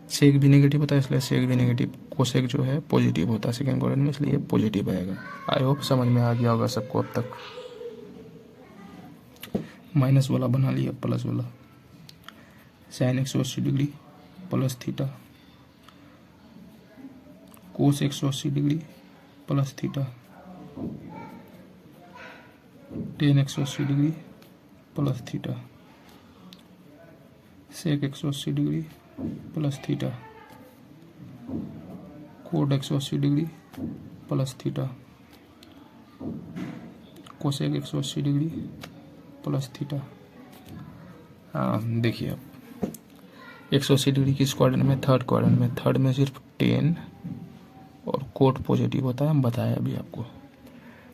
सेक भी नेगेटिव होता है, इसलिए सेक भी नेगेटिव। कोसेक जो है पॉजिटिव होता है सेकेंड क्वाड्रेंट में, इसलिए पॉजिटिव आएगा। आई होप समझ में आ गया होगा सबको अब तक। माइनस वाला बना लिया, प्लस वाला। Sine 180 degree plus theta, cos 180 degree plus theta, tan 180 degree plus theta, sec 180 degree plus theta, cot 180 degree plus theta, cosec 180 degree plus theta. हाँ देखिए अब 180 डिग्री किस क्वाड्रेंट में, थर्ड क्वाड्रेंट में। थर्ड में सिर्फ टेन और कोट पॉजिटिव होता है, हम बताया अभी आपको।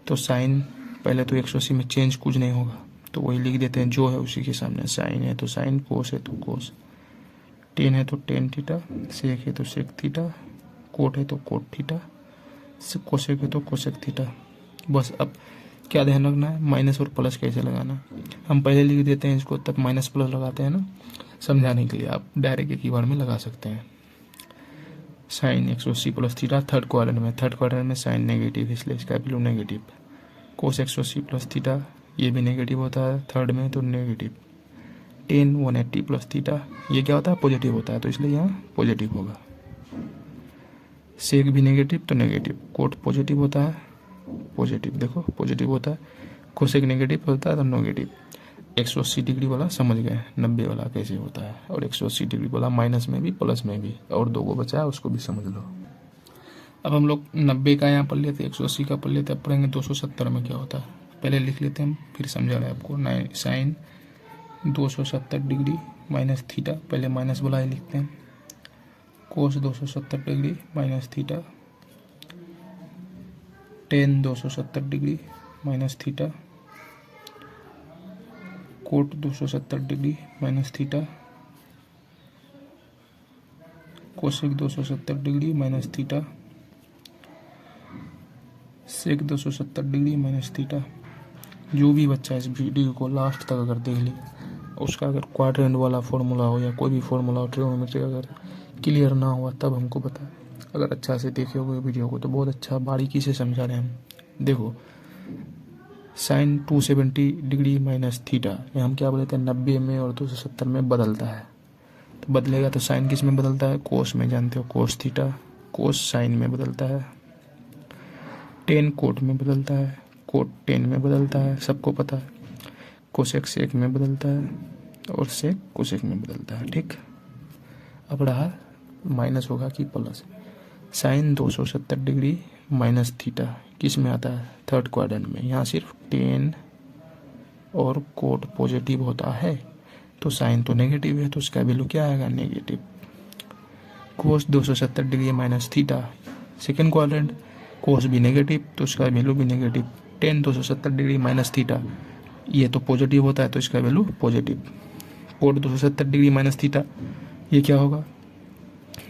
तो साइन पहले तो 180 में चेंज कुछ नहीं होगा, तो वही लिख देते हैं जो है उसी के सामने। साइन है तो साइन, कोस है तो कोस, टेन है तो टेन थीटा, सेक है तो सेक थीटा, कोट है तो कोट थीटा, कोसेक है तो कोसेक थीटा। बस अब क्या ध्यान रखना है, माइनस और प्लस कैसे लगाना। हम पहले लिख देते हैं इसको, तब माइनस प्लस लगाते हैं ना, समझाने के लिए। आप डायरेक्ट एक ही बार में लगा सकते हैं। Sine 180 plus theta third quadrant में साइन नेगेटिव, इसलिए इसका value negative. Cos 180 plus theta, ये भी नेगेटिव होता है थर्ड में, तो नेगेटिव। टेन 180 प्लस थीटा, ये क्या होता है, पॉजिटिव होता है, तो इसलिए यहाँ पॉजिटिव होगा। सेक भी नेगेटिव तो नेगेटिव। कोट पॉजिटिव होता है, पॉजिटिव, देखो पॉजिटिव होता है। कोसेक नेगेटिव होता है तो नेगेटिव। 180 डिग्री वाला समझ गए, 90 वाला कैसे होता है, और 180 डिग्री वाला माइनस में भी प्लस में भी, और दो को बचा है उसको भी समझ लो। अब हम लोग 90 का यहाँ पढ़ लेते, 180 का पढ़ लेते, अब पढ़ेंगे 270 में क्या होता है। पहले लिख लेते हैं, फिर समझा रहे हैं आपको। साइन 270 डिग्री माइनस थीटा, पहले माइनस वाला ही लिखते हैं। Cos 270 degree minus theta, tan 270 degree minus theta, cot 270 degree minus theta, cosec 270 degree minus theta, sec 270 degree minus theta. जो भी बच्चा इस वीडियो को लास्ट तक अगर देख ले, उसका अगर क्वाड्रेंट वाला फॉर्मूला हो या कोई भी फॉर्मूला हो ट्रिग्नोमेट्री अगर क्लियर ना हुआ तब हमको बता। अगर अच्छा से देखे होगे वीडियो को तो बहुत अच्छा बारीकी से समझा रहे हैं हम। देखो साइन 270 डिग्री माइनस थीटा, ये हम क्या बोलते हैं, 90 में और 270 में बदलता है। तो बदलेगा तो साइन किस में बदलता है, कोस में, जानते हो कोस थीटा। कोस साइन में बदलता है, टेन कोट में बदलता है, कोट टेन में बदलता है, सबको पता है। कोसेक सेक में बदलता है और सेक कोसेक में बदलता है, ठीक। अब रहा माइनस होगा कि plus. Sine 270 degree minus theta किस में आता है, थर्ड क्वाड्रेंट में। यहाँ सिर्फ टेन और कोट पॉजिटिव होता है, तो साइन तो नेगेटिव है, तो उसका वैल्यू क्या आएगा, negative. Cos 270 degree minus theta second quadrant, cos भी नेगेटिव तो उसका वैल्यू भी negative. Tan 270 degree minus theta, ये तो पॉजिटिव होता है तो इसका value positive. Cot 270 degree minus theta, ये क्या होगा,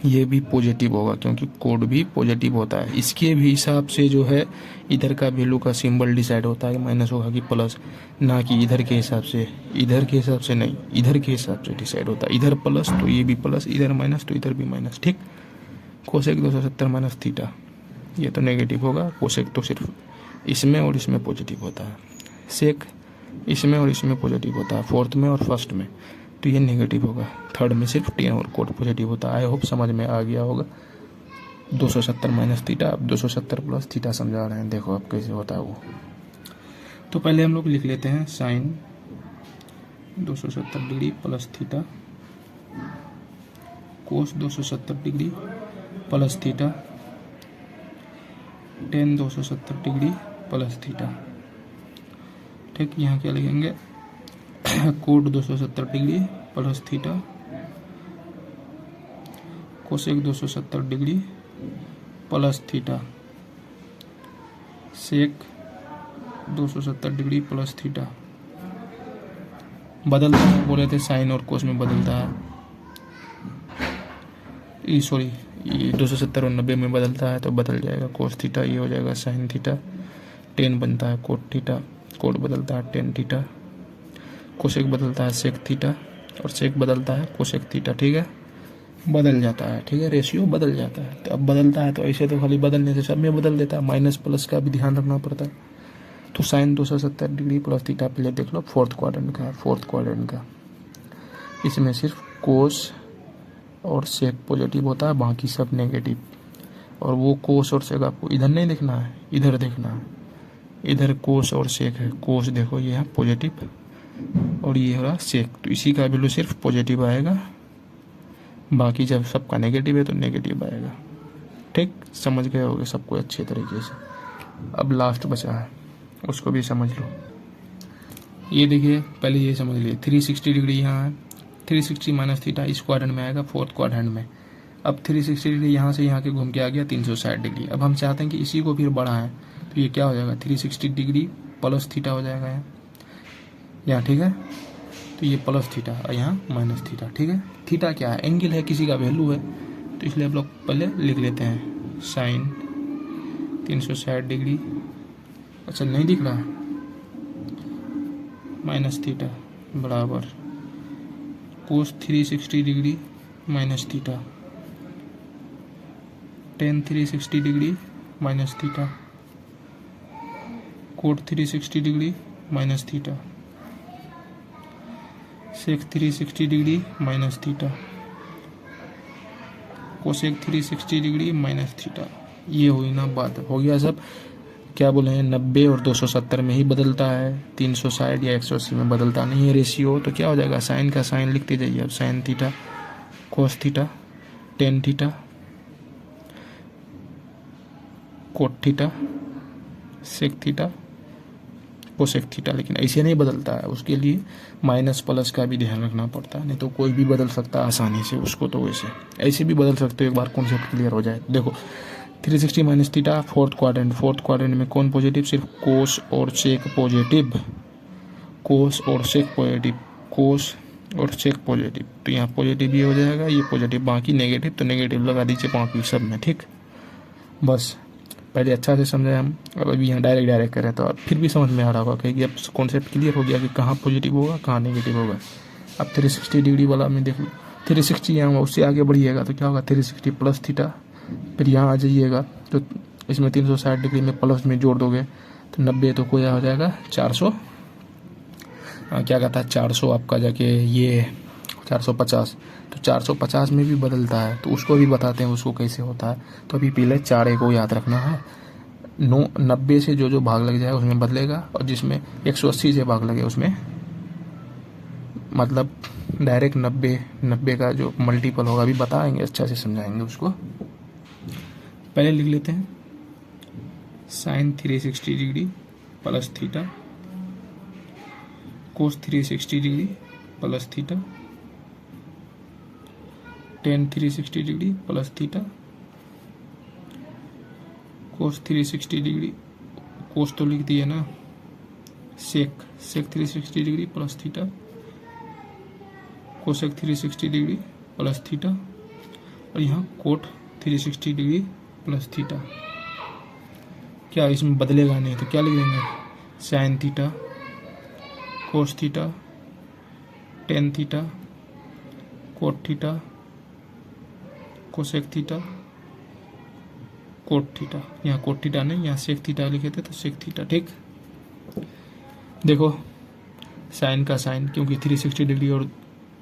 ये भी पॉजिटिव होगा, क्योंकि कोड भी पॉजिटिव होता है। इसके भी हिसाब से जो है इधर का वैल्यू का सिंबल डिसाइड होता है, माइनस होगा कि प्लस, ना कि इधर के हिसाब से। इधर के हिसाब से नहीं, इधर के हिसाब से डिसाइड होता है। इधर प्लस तो ये भी प्लस, इधर माइनस तो इधर भी माइनस, ठीक। कोसेक 270 माइनस थीटा, ये तो नेगेटिव होगा। कोसेक तो सिर्फ इसमें और इसमें पॉजिटिव होता है। सेक इसमें और इसमें पॉजिटिव होता है, फोर्थ में और फर्स्ट में, तो ये नेगेटिव होगा। थर्ड में सिर्फ टेन और कोट पॉजिटिव होता है। आई होप समझ में आ गया होगा। 270 माइनस थीटा, अब 270 प्लस थीटा समझा रहे हैं, देखो अब कैसे होता है वो। तो पहले हम लोग लिख लेते हैं sine 270 degree plus theta, cos 270 degree plus theta, tan 270 degree plus theta, ठीक। यहाँ क्या लिखेंगे, cot 270 degree plus theta, cosec 270 degree plus theta, sec 270 degree plus theta. बदलता है, बोले थे साइन और कोस में बदलता है, सॉरी, ये 270 और 90 में बदलता है तो बदल जाएगा कोस थीटा, ये हो जाएगा साइन थीटा। टेन बनता है कोट थीटा, कोट बदलता है टेन थीटा, कोसेक बदलता है सेक थीटा, और सेक बदलता है कोसेक थीटा, ठीक है। बदल जाता है, ठीक है, रेशियो बदल जाता है। तो अब बदलता है तो ऐसे तो खाली बदलने से सब में बदल देता है, माइनस प्लस का भी ध्यान रखना पड़ता है। तो साइन 270 डिग्री प्लस थीटा पहले देख लो, फोर्थ क्वाड्रेंट का है, फोर्थ क्वाड्रेंट का। इसमें सिर्फ कोस और सेक पॉजिटिव होता है, बाकी सब नेगेटिव। और वो कोस और सेक आपको इधर नहीं देखना है, इधर देखना है। इधर कोस और सेक है, कोस देखो ये है पॉजिटिव और ये हो रहा सेक, तो इसी का वैल्यू सिर्फ पॉजिटिव आएगा, बाकी जब सबका नेगेटिव है तो नेगेटिव आएगा, ठीक। समझ गए होगे सबको अच्छे तरीके से। अब लास्ट बचा है, उसको भी समझ लो। ये देखिए, पहले ये समझ लिए 360 डिग्री यहाँ है, 360 माइनस थीटा इस क्वाड्रेंट में आएगा, फोर्थ क्वाड्रेंट में। अब 360 डिग्री यहाँ से यहाँ के घूम के आ गया 360 डिग्री। अब हम चाहते हैं कि इसी को फिर बढ़ाएं, तो ये क्या हो जाएगा, 360 डिग्री प्लस थीटा हो जाएगा यहाँ, ठीक है। तो ये प्लस थीटा और यहाँ माइनस थीटा, ठीक है। थीटा क्या है, एंगल है, किसी का वैल्यू है, तो इसलिए हम लोग पहले लिख लेते हैं साइन 360 डिग्री। अच्छा नहीं दिख रहा है, माइनस थीटा बराबर cos 360 degree minus theta, tan 360 degree minus theta, cot 360 degree minus theta, sec 360 degree minus theta, cosec 360 degree minus theta. ये हुई ना बात, हो गया सब। क्या बोले हैं 90 और 270 में ही बदलता है, 360 या 180 में बदलता नहीं है रेशियो। तो क्या हो जाएगा, साइन का साइन लिखते जाइए अब, sine theta cos theta tan theta cot theta sec theta cosec theta. लेकिन ऐसे नहीं बदलता है, उसके लिए माइनस प्लस का भी ध्यान रखना पड़ता है, नहीं तो कोई भी बदल सकता है आसानी से उसको। तो वैसे ऐसे भी बदल सकते हो, एक बार कॉन्सेप्ट क्लियर हो जाए। देखो 360 माइनस थीटा फोर्थ क्वाड्रेंट में कौन पॉजिटिव, सिर्फ कोस और सेक पॉजिटिव, कोस और सेक पॉजिटिव, कोस और सेक पॉजिटिव। तो यहाँ पॉजिटिव ये हो जाएगा, ये पॉजिटिव, बाकी नेगेटिव, तो नेगेटिव लगा दीजिए बाकी सब में। ठीक, बस पहले अच्छा से समझाए हम, अब अभी यहाँ डायरेक्ट करें तो फिर भी समझ में आ रहा होगा क्योंकि अब कॉन्सेप्ट क्लियर हो गया कि कहाँ पॉजिटिव होगा कहाँ नेगेटिव होगा। अब 360 डिग्री वाला में देख लो, 360 यहाँ उससे आगे बढ़िएगा तो क्या होगा, 360 प्लस थीटा, फिर यहाँ आ जाइएगा तो इसमें 360 डिग्री में प्लस में जोड़ दोगे तो 90 तो कोई हो जाएगा 400, क्या कहता है 400 आपका जाके ये 450, तो 450 में भी बदलता है, तो उसको भी बताते हैं उसको कैसे होता है। तो अभी पहले 4 को याद रखना है, 90 से जो भाग लग जाए उसमें बदलेगा, और जिसमें 180 से भाग लगे उसमें मतलब डायरेक्ट 90 का जो मल्टीपल होगा अभी बताएंगे, अच्छा से समझाएंगे उसको। पहले लिख लेते हैं sine 360 degree plus theta cos 360 degree plus theta tan 360 degree plus theta cos 360 degree, cos तो लिख दिए ना, sec 360 degree plus theta cosec 360 degree plus theta, और यहाँ कोट 360 डिग्री प्लस थीटा। क्या इसमें बदलेगा नहीं तो क्या लिख देंगे, sign theta cos theta tan theta cot theta cosec theta cot theta. यहाँ कोट थीटा नहीं, यहाँ सेक थीटा लिखे थे तो सेक थीटा। ठीक, देखो साइन का साइन, क्योंकि 360 डिग्री और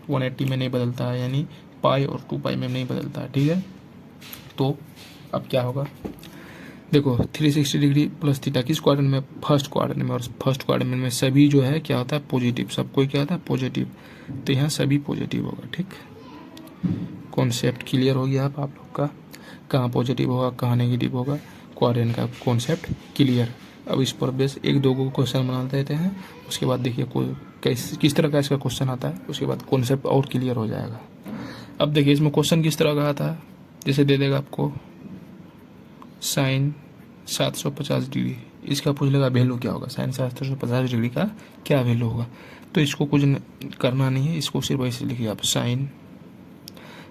180 में नहीं बदलता है, यानी पाई और 2 पाई में नहीं बदलता है। ठीक है, तो अब क्या होगा, देखो 360 डिग्री प्लस थीटा किस क्वाड्रेंट में, फर्स्ट क्वाड्रेंट में, और फर्स्ट क्वाड्रेंट में सभी जो है क्या होता है पॉजिटिव, सबको क्या होता है पॉजिटिव, तो यहाँ सभी पॉजिटिव होगा। ठीक, कॉन्सेप्ट क्लियर हो गया आप लोग का, कहाँ पॉजिटिव होगा कहाँ नेगेटिव होगा, क्वाड्रेंट का कॉन्सेप्ट क्लियर। अब इस पर बेस एक दो को क्वेश्चन बना देते हैं, उसके बाद देखिए कोई किस तरह का इसका क्वेश्चन आता है, उसके बाद कॉन्सेप्ट और क्लियर हो जाएगा। अब देखिए इसमें क्वेश्चन किस तरह का आता है, जैसे दे देगा आपको साइन 750 डिग्री, इसका पूछ लेगा वैल्यू क्या होगा, साइन 750 डिग्री का क्या वैल्यू होगा। तो इसको कुछ करना नहीं है, इसको सिर्फ ऐसे लिखिए आप, साइन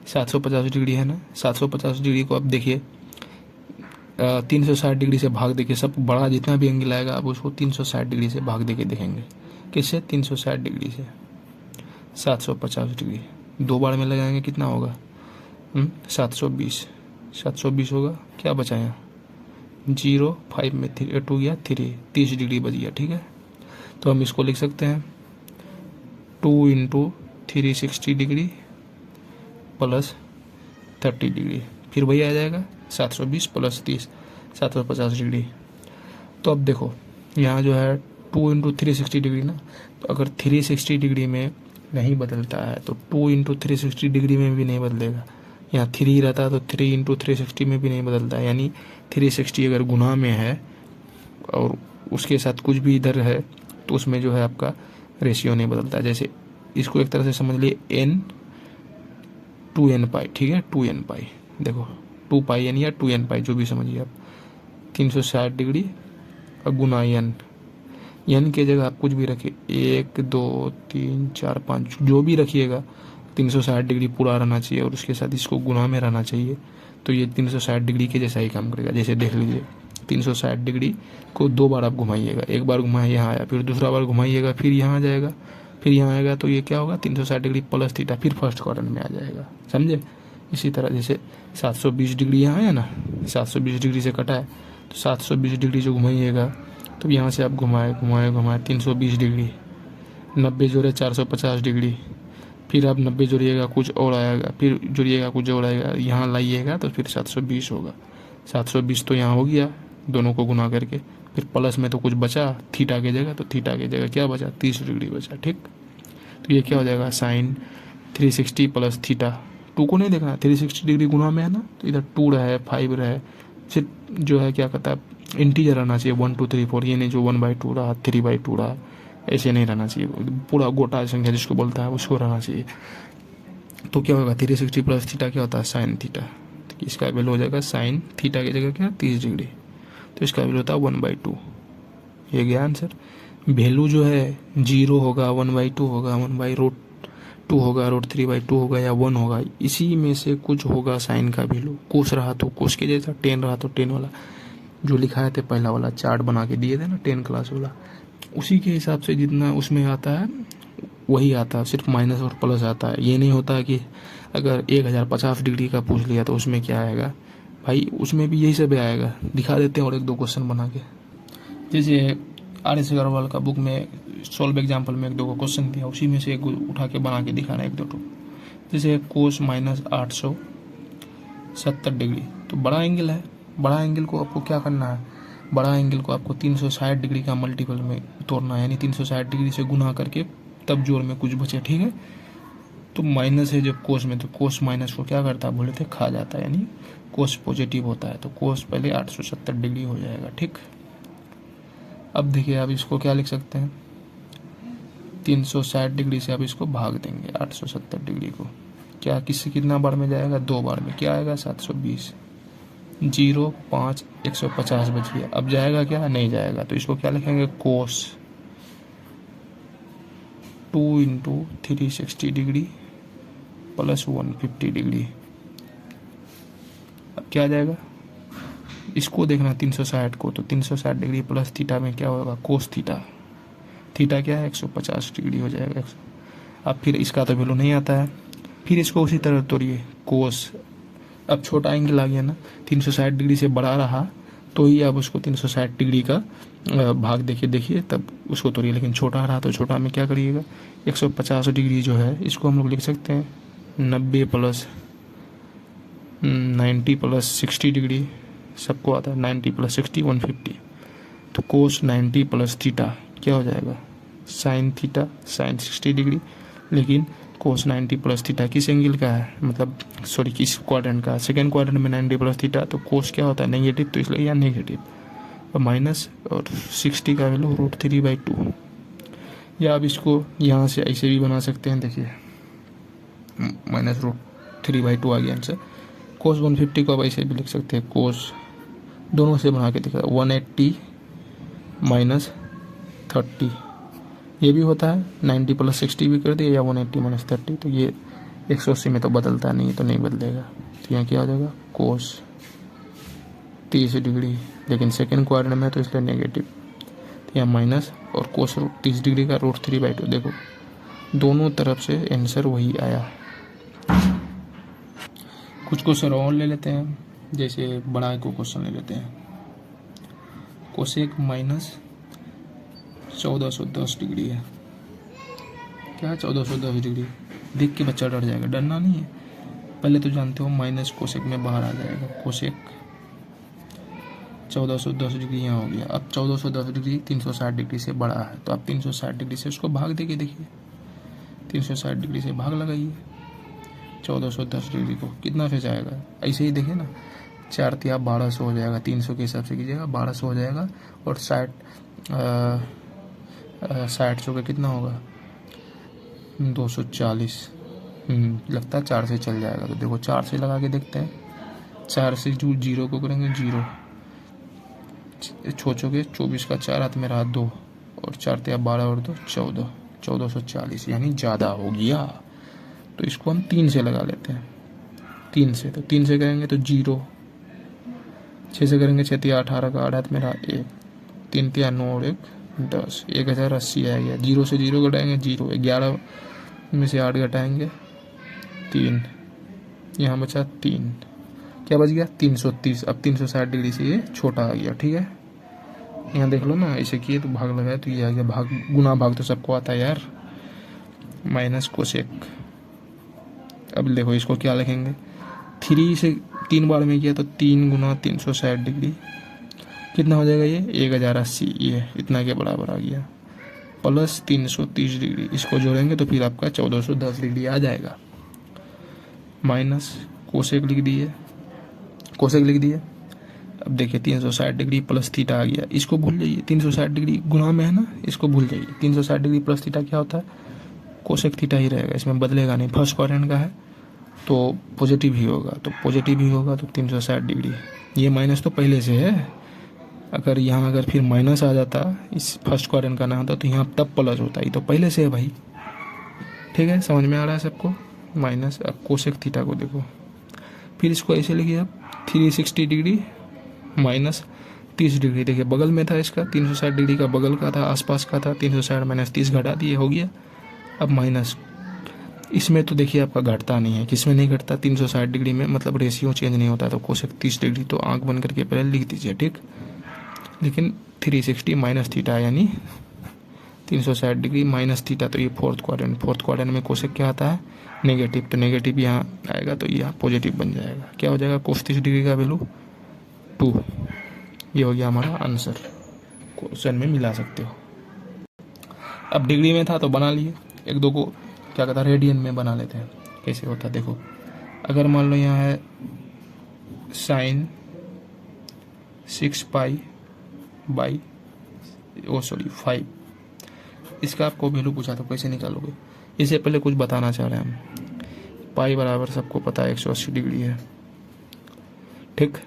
750 डिग्री है ना, 750 डिग्री को आप देखिए 360 डिग्री से भाग देके, सब बड़ा जितना भी एंगल आएगा आप उसको 360 डिग्री से भाग देके देखेंगे। किससे, 360 डिग्री से 750 डिग्री, 2 बार में लगाएंगे कितना होगा 720 होगा। क्या बचा यहाँ 0, 5 में 2 गया 3, 30 डिग्री बच गया। ठीक है, तो हम इसको लिख सकते हैं 2 × 360 डिग्री प्लस 30 डिग्री, फिर वही आ जाएगा 720 प्लस 30 750 डिग्री। तो अब देखो यहाँ जो है 2 × 360 डिग्री ना, तो अगर 360 डिग्री में नहीं बदलता है तो 2 × 360 डिग्री में भी नहीं बदलेगा। यहाँ 3 रहता है तो 3 × 360 में भी नहीं बदलता है, यानी 360 अगर गुना में है और उसके साथ कुछ भी इधर है तो उसमें जो है आपका रेशियो नहीं बदलता है। जैसे इसको एक तरह से समझ लिए n 2n पाई, ठीक है 2n पाई, देखो 2 पाई n या 2n पाई जो भी समझिए आप, 360 डिग्री और गुना n की जगह आप कुछ भी रखिए 1 2 3 4 5 जो भी रखिएगा 360 डिग्री पूरा रहना चाहिए और उसके साथ इसको गुना में रहना चाहिए, तो ये 360 डिग्री के जैसा ही काम करेगा। जैसे देख लीजिए 360 डिग्री को 2 बार आप घुमाइएगा, एक बार घुमाए यहाँ आया, फिर दूसरा बार घुमाइएगा, फिर यहाँ आ जाएगा, फिर यहाँ आएगा, तो ये क्या होगा 360 डिग्री प्लस थीटा, फिर फर्स्ट क्वाड्रेंट में आ जाएगा, समझे। इसी तरह जैसे 720 डिग्री यहाँ आया ना, 720 डिग्री से कटा है, तो 720 डिग्री जो घुमाइएगा, तो यहाँ से आप घुमाए 320 डिग्री, 90 जोड़े 450 डिग्री, फिर आप 90 जोड़िएगा कुछ और आएगा, फिर जोड़िएगा कुछ और आएगा, यहाँ लाइएगा तो फिर 720 होगा। 720 तो यहाँ हो गया दोनों को गुना करके, फिर प्लस में तो कुछ बचा थीटा की जगह, तो थीटा की जगह क्या बचा 30 डिग्री बचा, ठीक। तो ये क्या हो जाएगा साइन 360 प्लस थीटा। 2 को नहीं देखना, 360 डिग्री गुना में है ना, तो इधर 2 रहे 5 रहे, सिर्फ जो है क्या कहता है इंटीजर रहना चाहिए 1 2 3 4, ये नहीं जो 1/2 रहा 3/2 रहा, ऐसे नहीं रहना चाहिए, पूरा गोटा संख्या जिसको बोलता है उसको रहना चाहिए। तो क्या होगा 360 प्लस थीटा क्या होता है साइन थीटा, तो इसका वैल्यू हो जाएगा साइन थीटा की जगह क्या 30 डिग्री, तो इसका वैल्यू होता है 1/2। ये गया आंसर। वैल्यू जो है 0 होगा, 1/2 होगा, 1/√2 होगा, √3/2 होगा या 1 होगा, इसी में से कुछ होगा साइन का वैल्यू। कोस रहा तो कोस के जैसा, टेन रहा तो टेन वाला, जो लिखाए थे पहला वाला चार्ट बना के दिए थे ना 10 क्लास वाला, उसी के हिसाब से जितना उसमें आता है वही आता है, सिर्फ माइनस और प्लस आता है। ये नहीं होता है कि अगर 1050 डिग्री का पूछ लिया तो उसमें क्या आएगा भाई, उसमें भी यही सब आएगा। दिखा देते हैं और 1-2 क्वेश्चन बना के, जैसे RS अग्रवाल का बुक में सॉल्व एग्जाम्पल में 1-2 क्वेश्चन दिया, उसी में से एक उठा के बना के दिखाना 1-2 टू। जैसे कोस माइनस 870 डिग्री, तो बड़ा एंगल है, बड़ा एंगल को आपको क्या करना है, बड़ा एंगल को आपको 360 डिग्री का मल्टीपल में तोड़ना है, यानी 360 डिग्री से गुना करके तब जोड़ में कुछ बचे, ठीक है। तो माइनस है जब कोस में, तो कोस माइनस को क्या करता है बोले थे खा जाता है, यानी कोस पॉजिटिव होता है, तो कोस पहले 870 डिग्री हो जाएगा, ठीक। अब देखिए आप इसको क्या लिख सकते हैं, 360 डिग्री से आप इसको भाग देंगे 870 डिग्री को, क्या किससे कितना बार में जाएगा 2 बार में, क्या आएगा 720, 0 5 150 बच गया। अब जाएगा क्या, नहीं जाएगा, तो इसको क्या लिखेंगे कोस 2 इंटू 360 डिग्री प्लस 150 डिग्री। अब क्या आ जाएगा, इसको देखना 360 को, तो 360 डिग्री प्लस थीटा में क्या होगा कोस थीटा, थीटा क्या है 150 डिग्री हो जाएगा। अब फिर इसका तो वैल्यू नहीं आता है, फिर इसको उसी तरह तोड़िए कोस, अब छोटा एंगल आ गया ना, 360 डिग्री से बड़ा रहा तो ही आप उसको 360 डिग्री का भाग देखिए तब उसको तोड़िए, लेकिन छोटा रहा तो छोटा में क्या करिएगा 150 डिग्री जो है इसको हम लोग लिख सकते हैं 90 प्लस 90 प्लस 60 डिग्री, सबको आता है 90 प्लस 60 150, तो कोस 90 प्लस थीटा क्या हो जाएगा साइन थीटा साइन 60 डिग्री, लेकिन कोस 90 प्लस थीटा किस एंगल का है, मतलब सॉरी किस क्वाड्रेंट का, सेकेंड क्वाड्रेंट में 90 प्लस थीटा, तो कोस क्या होता है नेगेटिव, तो इसलिए यहाँ नेगेटिव, और माइनस और 60 का वैल्यू √3/2, या आप इसको यहाँ से ऐसे भी बना सकते हैं, देखिए माइनस √3/2 आ गया आंसर। कोस 150 को आप ऐसे भी लिख सकते हैं, कोस दोनों से बना के दिखा 180 माइनस 30, ये भी होता है 90 प्लस 60 भी कर दिया, या 180 माइनस 30, तो ये 180 में तो बदलता नहीं है, तो नहीं बदलेगा, तो यहाँ क्या हो जाएगा कोस 30 डिग्री, लेकिन सेकेंड क्वाड्रेंट में तो इसलिए नेगेटिव, तो यहाँ माइनस और कोस 30 डिग्री का √3/2, देखो दोनों तरफ से आंसर वही आया। कुछ क्वेश्चन और ले लेते हैं, जैसे बड़ा को क्वेश्चन ले लेते हैं, कोसेक माइनस 1410 डिग्री है, क्या है 1410 डिग्री, देख के बच्चा डर जाएगा, डरना नहीं है, पहले तो जानते हो माइनस कोसेक में बाहर आ जाएगा, कोसेक 1410 डिग्री यहाँ हो गया। अब 1410 डिग्री 360 डिग्री से बड़ा है, तो आप 360 डिग्री से उसको भाग देके देखिए, 360 डिग्री से भाग लगाइए 1410 डिग्री को, कितना फिर जाएगा, ऐसे ही देखिए ना, 4 तिया 1200 हो जाएगा, 300 के हिसाब से कीजिएगा 1200 हो जाएगा, और 60 चौके कितना होगा 240, लगता है 4 से चल जाएगा, तो देखो 4 से लगा के देखते हैं, 4 से जो 0 को करेंगे 0, छो चौके 24 का 4 हाथ में रहा 2, और 4 तिया 12 और 2 14, 1440 यानी ज़्यादा हो गया, तो इसको हम 3 से लगा लेते हैं, 3 से, तो 3 से करेंगे तो 0, 6 से करेंगे 6 तिया 18 का 8 हाथ मेरा 1, 3 तिया 9 और 1 10, 1080 आ गया। 0 से 0 घटाएंगे 0, 11 में से 8 घटाएंगे 3, यहाँ बचा 3, क्या बच गया 330। अब 360 डिग्री से ये छोटा आ गया। ठीक है, यहाँ देख लो ना, ऐसे किए तो भाग लगाए तो ये आ गया। भाग गुना भाग तो सबको आता है यार, माइनस कोसेक। अब देखो इसको क्या लिखेंगे, 3 से 3 बार में किया तो 3 गुना 360 डिग्री कितना हो जाएगा, ये 1080, ये इतना के बराबर आ गया, प्लस 330 डिग्री। इसको जोड़ेंगे तो फिर आपका 1410 डिग्री आ जाएगा। माइनस कोसेक लिख दिए, कोसेक लिख दिए। अब देखिए 360 डिग्री प्लस थीटा आ गया, इसको भूल जाइए। 360 डिग्री गुना में है ना, इसको भूल जाइए। 360 डिग्री प्लस थीटा क्या होता है, कोसेक थीटा ही रहेगा, इसमें बदलेगा नहीं। फर्स्ट क्वाड्रेंट का है तो पॉजिटिव ही होगा, तो पॉजिटिव ही होगा तो 360 डिग्री। ये माइनस तो पहले से है, अगर यहाँ अगर फिर माइनस आ जाता, इस फर्स्ट क्वाड्रेंट का ना होता तो यहाँ तब प्लस होता, ही तो पहले से है भाई। ठीक है, समझ में आ रहा है सबको। माइनस, अब कोसेक थीटा को देखो, फिर इसको ऐसे लिखिए अब 360 डिग्री माइनस 30 डिग्री। देखिए बगल में था इसका, 360 डिग्री का बगल का था, आसपास का था। 360 माइनस 30 घटा दिए, हो गया। अब माइनस इसमें तो देखिए आपका घटता नहीं है, किसमें नहीं घटता, 360 डिग्री में, मतलब रेशियो चेंज नहीं होता। तो कोसेक 30 डिग्री तो आंख बंद करके पहले लिख दीजिए, ठीक। लेकिन 360 माइनस थीटा यानी 360 डिग्री माइनस थीटा, तो ये फोर्थ क्वाड्रेंट में कोसेक क्या आता है, नेगेटिव। तो नेगेटिव यहाँ आएगा तो यहाँ पॉजिटिव बन जाएगा। क्या हो जाएगा, कोस 30 डिग्री का वैल्यू 2। ये हो गया हमारा आंसर, क्वेश्चन में मिला सकते हो। अब डिग्री में था तो बना लिए, एक दो को क्या कहता है रेडियन में बना लेते हैं। कैसे होता है देखो, अगर मान लो यहाँ है साइन 6 पाई बाई 5, इसका आपको वैल्यू पूछा तो कैसे निकालोगे। इससे पहले कुछ बताना चाह रहे हैं हम। पाई बराबर सबको पता है 180 डिग्री है, ठीक।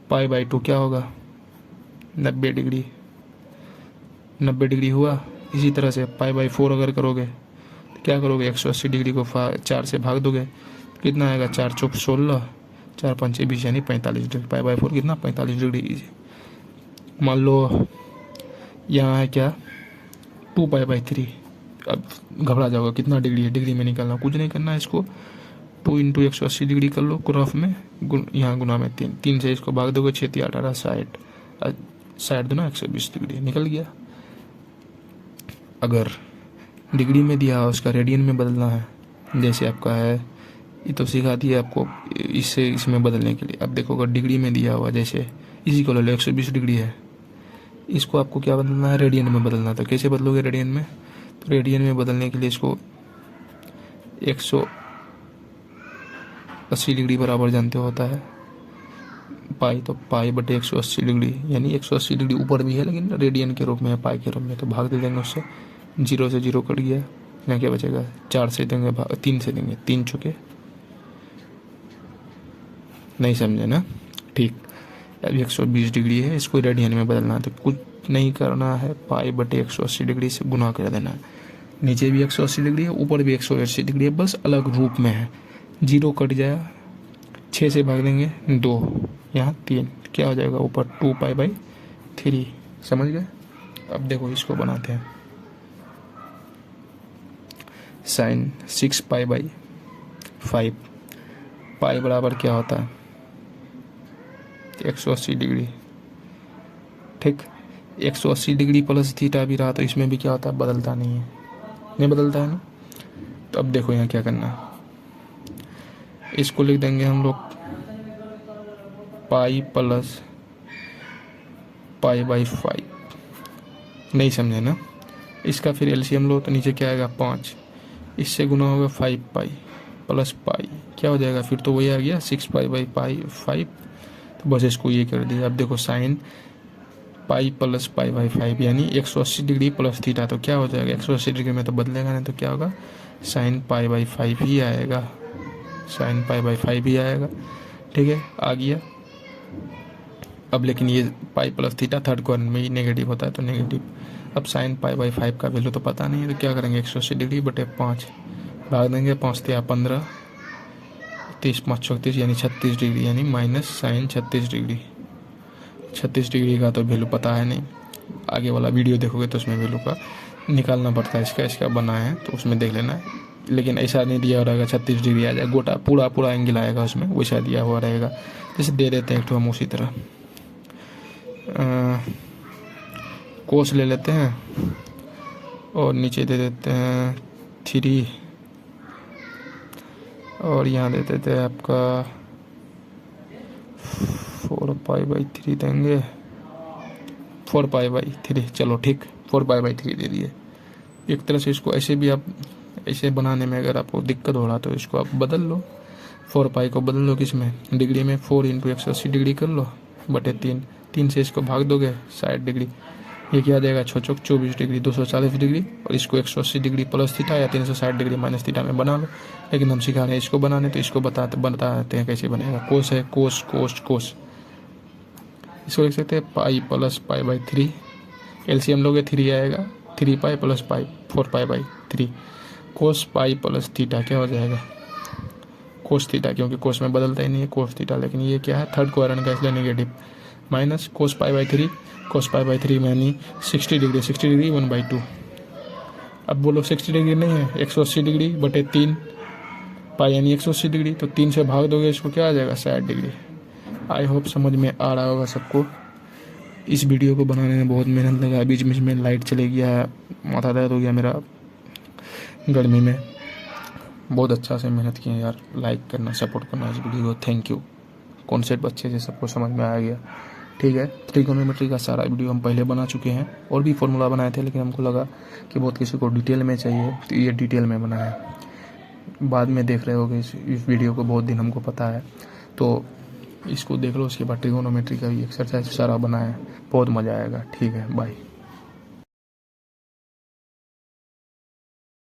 पाई बाई 2 क्या होगा, 90 डिग्री। 90 डिग्री हुआ। इसी तरह से पाई बाई 4 अगर करोगे तो क्या करोगे, 180 डिग्री को 4 से भाग दोगे, कितना आएगा, 4 चौक 16, 4 पंचे 20 यानी 45 डिग्री। पाई बाई 4 कितना, 45 डिग्री। मान लो यहाँ है क्या, 2 पाई बाई 3। अब घबरा जाओगे कितना डिग्री है, डिग्री में निकालना, कुछ नहीं करना है इसको, 2 इंटू 180 डिग्री कर लो रफ में, यहाँ गुना में 3 से इसको भाग दोगे, 6 18 60, 60 दूना 120 डिग्री निकल गया। अगर डिग्री में दिया उसका रेडियन में बदलना है, जैसे आपका है, ये तो सिखा दिया आपको इससे इसमें बदलने के लिए। अब देखो अगर डिग्री में दिया हुआ, जैसे इसी को लो 120 डिग्री है, इसको आपको क्या बदलना है, रेडियन में बदलना। तो कैसे बदलोगे रेडियन में, तो रेडियन में बदलने के लिए इसको 180 डिग्री बराबर जानते होता है पाई, तो पाई बटे 180 डिग्री, यानी 180 डिग्री ऊपर भी है लेकिन रेडियन के रूप में है, पाई के रूप में। तो भाग दे देंगे उससे, 0 से 0 कट गया, यहाँ क्या बचेगा, 4 से देंगे भाग, 3 से देंगे, 3 चुके। नहीं समझे ना, ठीक। अब 120 डिग्री है, इसको रेडियन में बदलना है, तो कुछ नहीं करना है, पाई बटे 180 डिग्री से गुना कर देना है। नीचे भी 180 डिग्री है, ऊपर भी 180 डिग्री है, बस अलग रूप में है। 0 कट जाएगा, 6 से भाग देंगे 2, यहाँ 3, क्या हो जाएगा ऊपर 2 पाई बाई 3। समझ गए। अब देखो इसको बनाते हैं, साइन 6 पाई बाई 5, पाई बराबर क्या होता है 180 डिग्री, ठीक। 180 डिग्री प्लस थीटा भी रहा तो इसमें भी क्या होता है, बदलता नहीं है, नहीं बदलता है ना। तो अब देखो यहाँ क्या करना है, इसको लिख देंगे हम लोग पाई प्लस पाई बाई 5। नहीं समझे ना, इसका फिर एलसीएम लो तो नीचे क्या आएगा 5, इससे गुना होगा 5 पाई प्लस पाई, क्या हो जाएगा फिर तो वही आ गया 6 पाई बाई पाई 5। तो बस इसको ये कर दिया। अब देखो sine pi plus pi by 5 यानी 180 डिग्री प्लस थीटा, तो क्या हो जाएगा 180 डिग्री में तो बदलेगा नहीं, तो क्या होगा साइन पाई बाई 5 ही आएगा, साइन पाई बाई 5 ही आएगा, ठीक है, आ गया। अब लेकिन ये pi plus theta third quadrant में ही नेगेटिव होता है, तो नेगेटिव। अब साइन पाई बाई 5 का वैल्यू तो पता नहीं है, तो क्या करेंगे 180 डिग्री बटे 5 भाग देंगे, 5 तिया 15, 36 5 36 यानी 36 डिग्री, यानी माइनस साइन 36 डिग्री। 36 डिग्री का तो वैल्यू पता है नहीं, आगे वाला वीडियो देखोगे तो उसमें वैल्यू का निकालना पड़ता है। इसका बना है तो उसमें देख लेना है, लेकिन ऐसा नहीं दिया हो रहेगा 36 डिग्री आ जाए, गोटा पूरा एंगल आएगा उसमें, वैसा दिया हुआ रहेगा। जैसे दे देते हैं एक तो हम उसी तरह कोस ले लेते हैं और नीचे दे देते हैं 3, और यहाँ दे देते हैं आपका 4π/3 देंगे, 4π/3। चलो ठीक, 4π/3 दे दिए। एक तरह से इसको ऐसे भी आप, ऐसे बनाने में अगर आपको दिक्कत हो रहा तो इसको आप बदल लो, 4π को बदल लो किस में, डिग्री में, 4 × 180 डिग्री कर लो बटे 3 से इसको भाग दोगे 60 डिग्री, ये क्या आ जाएगा 6 चौक 24 डिग्री, 240 डिग्री। और इसको 180 डिग्री प्लस थीटा या 360 डिग्री माइनस थीटा में बना लो। लेकिन हम सिखा रहे हैं इसको बनाने, तो इसको बताते हैं कैसे बनेगा। कोस है, कोस इसको लिख सकते हैं पाई प्लस π/3, एलसीएम लोगे 3 आएगा, 3π + π 4π/3। कोस पाई प्लस थीटा क्या हो जाएगा, कोस थीटा, क्योंकि कोस में बदलता ही नहीं है कोस थीटा, लेकिन ये क्या है थर्ड क्वाड्रेंट का इसलिए नेगेटिव, माइनस कोस π/3, कोस π/3 में यानी 60 डिग्री 1/2। अब बोलो 60 डिग्री नहीं है, 180 डिग्री बटे 3 पाई यानी 180 डिग्री, तो 3 से भाग दोगे इसको क्या आ जाएगा 60 डिग्री। आई होप समझ में आ रहा होगा सबको। इस वीडियो को बनाने में बहुत मेहनत लगा, बीच बीच में लाइट चले गया, माथा दर्द हो गया मेरा गर्मी में। बहुत अच्छा से मेहनत किए यार, लाइक करना, सपोर्ट करना इस वीडियो को, थैंक यू। कॉन्सेप्ट अच्छे से सबको समझ में आ गया, ठीक है। ट्रिगोनोमेट्री का सारा वीडियो हम पहले बना चुके हैं, और भी फॉर्मूला बनाए थे, लेकिन हमको लगा कि बहुत किसी को डिटेल में चाहिए तो ये डिटेल में बना है। बाद में देख रहे होगे इस वीडियो को, बहुत दिन हमको पता है, तो इसको देख लो। उसके बाद ट्रिगोनोमेट्री का भी एक्सरसाइज सारा बना है, बहुत मज़ा आएगा। ठीक है, बाय।